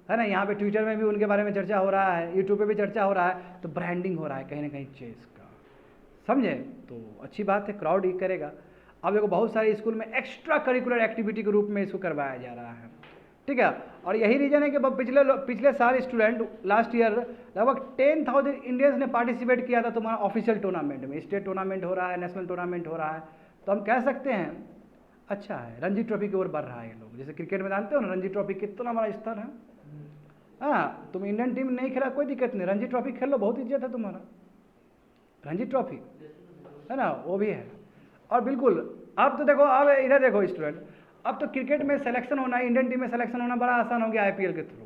है ना, यहाँ पे ट्विटर में भी उनके बारे में चर्चा हो रहा है, यूट्यूब पे भी चर्चा हो रहा है। तो ब्रांडिंग हो रहा है कहीं ना कहीं चेस का, समझे? तो अच्छी बात है, क्राउड ही करेगा। अब देखो बहुत सारे स्कूल में एक्स्ट्रा करिकुलर एक्टिविटी के रूप में इसको करवाया जा रहा है, ठीक है। और यही रीज़न है कि पिछले साल स्टूडेंट, लास्ट ईयर लगभग 10,000 इंडियंस ने पार्टिसिपेट किया था तुम्हारा ऑफिशियल टूर्नामेंट में। स्टेट टूर्नामेंट हो रहा है, नेशनल टूर्नामेंट हो रहा है, तो हम कह सकते हैं अच्छा है, रणजी ट्रॉफी की ओर बढ़ रहा है ये लोग। जैसे क्रिकेट में जानते हो ना, रणजी ट्रॉफी कितना बड़ा स्तर है। हाँ, तुम इंडियन टीम नहीं खेला कोई दिक्कत नहीं, रणजी ट्रॉफी खेल लो, बहुत इज्जत है तुम्हारा। रणजी ट्रॉफी है ना, वो भी है। और बिल्कुल अब तो देखो, अब इधर देखो स्टूडेंट, अब तो क्रिकेट में सिलेक्शन होना, इंडियन टीम में सिलेक्शन होना बड़ा आसान हो गया आईपीएल के थ्रू।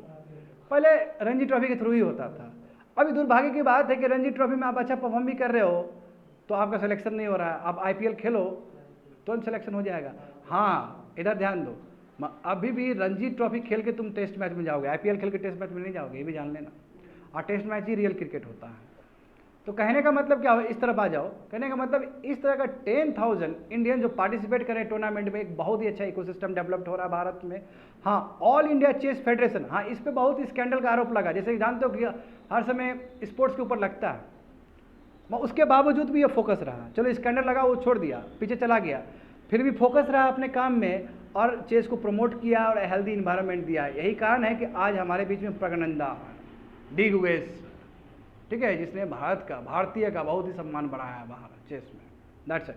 पहले रणजी ट्रॉफी के थ्रू ही होता था। अभी दुर्भाग्य की बात है कि रणजी ट्रॉफी में आप अच्छा परफॉर्म भी कर रहे हो तो आपका सिलेक्शन नहीं हो रहा है। आप आईपीएल खेलो तो सिलेक्शन हो जाएगा। हाँ, इधर ध्यान दो, अभी भी रणजी ट्रॉफी खेल के तुम टेस्ट मैच में जाओगे, आईपीएल खेल के टेस्ट मैच में नहीं जाओगे, ये भी जान लेना। और टेस्ट मैच ही रियल क्रिकेट होता है। तो कहने का मतलब क्या हो, इस तरफ आ जाओ, कहने का मतलब इस तरह का 10,000 इंडियन जो पार्टिसिपेट करें टूर्नामेंट में, एक बहुत ही अच्छा इकोसिस्टम डेवलप्ड हो रहा है भारत में। हाँ, ऑल इंडिया चेस फेडरेशन, हाँ, इस पर बहुत ही स्कैंडल का आरोप लगा। जैसे कि जानते हो कि हर समय स्पोर्ट्स के ऊपर लगता है, उसके बावजूद भी ये फोकस रहा। चलो स्कैंडल लगा, वो छोड़ दिया, पीछे चला गया, फिर भी फोकस रहा अपने काम में और चेस को प्रमोट किया और हेल्दी इन्वायरमेंट दिया। यही कारण है कि आज हमारे बीच में प्रज्ञानंदा, डी गुगेश, ठीक है, जिसने भारतीय का बहुत ही सम्मान बढ़ाया है बाहर चेस में। That's it.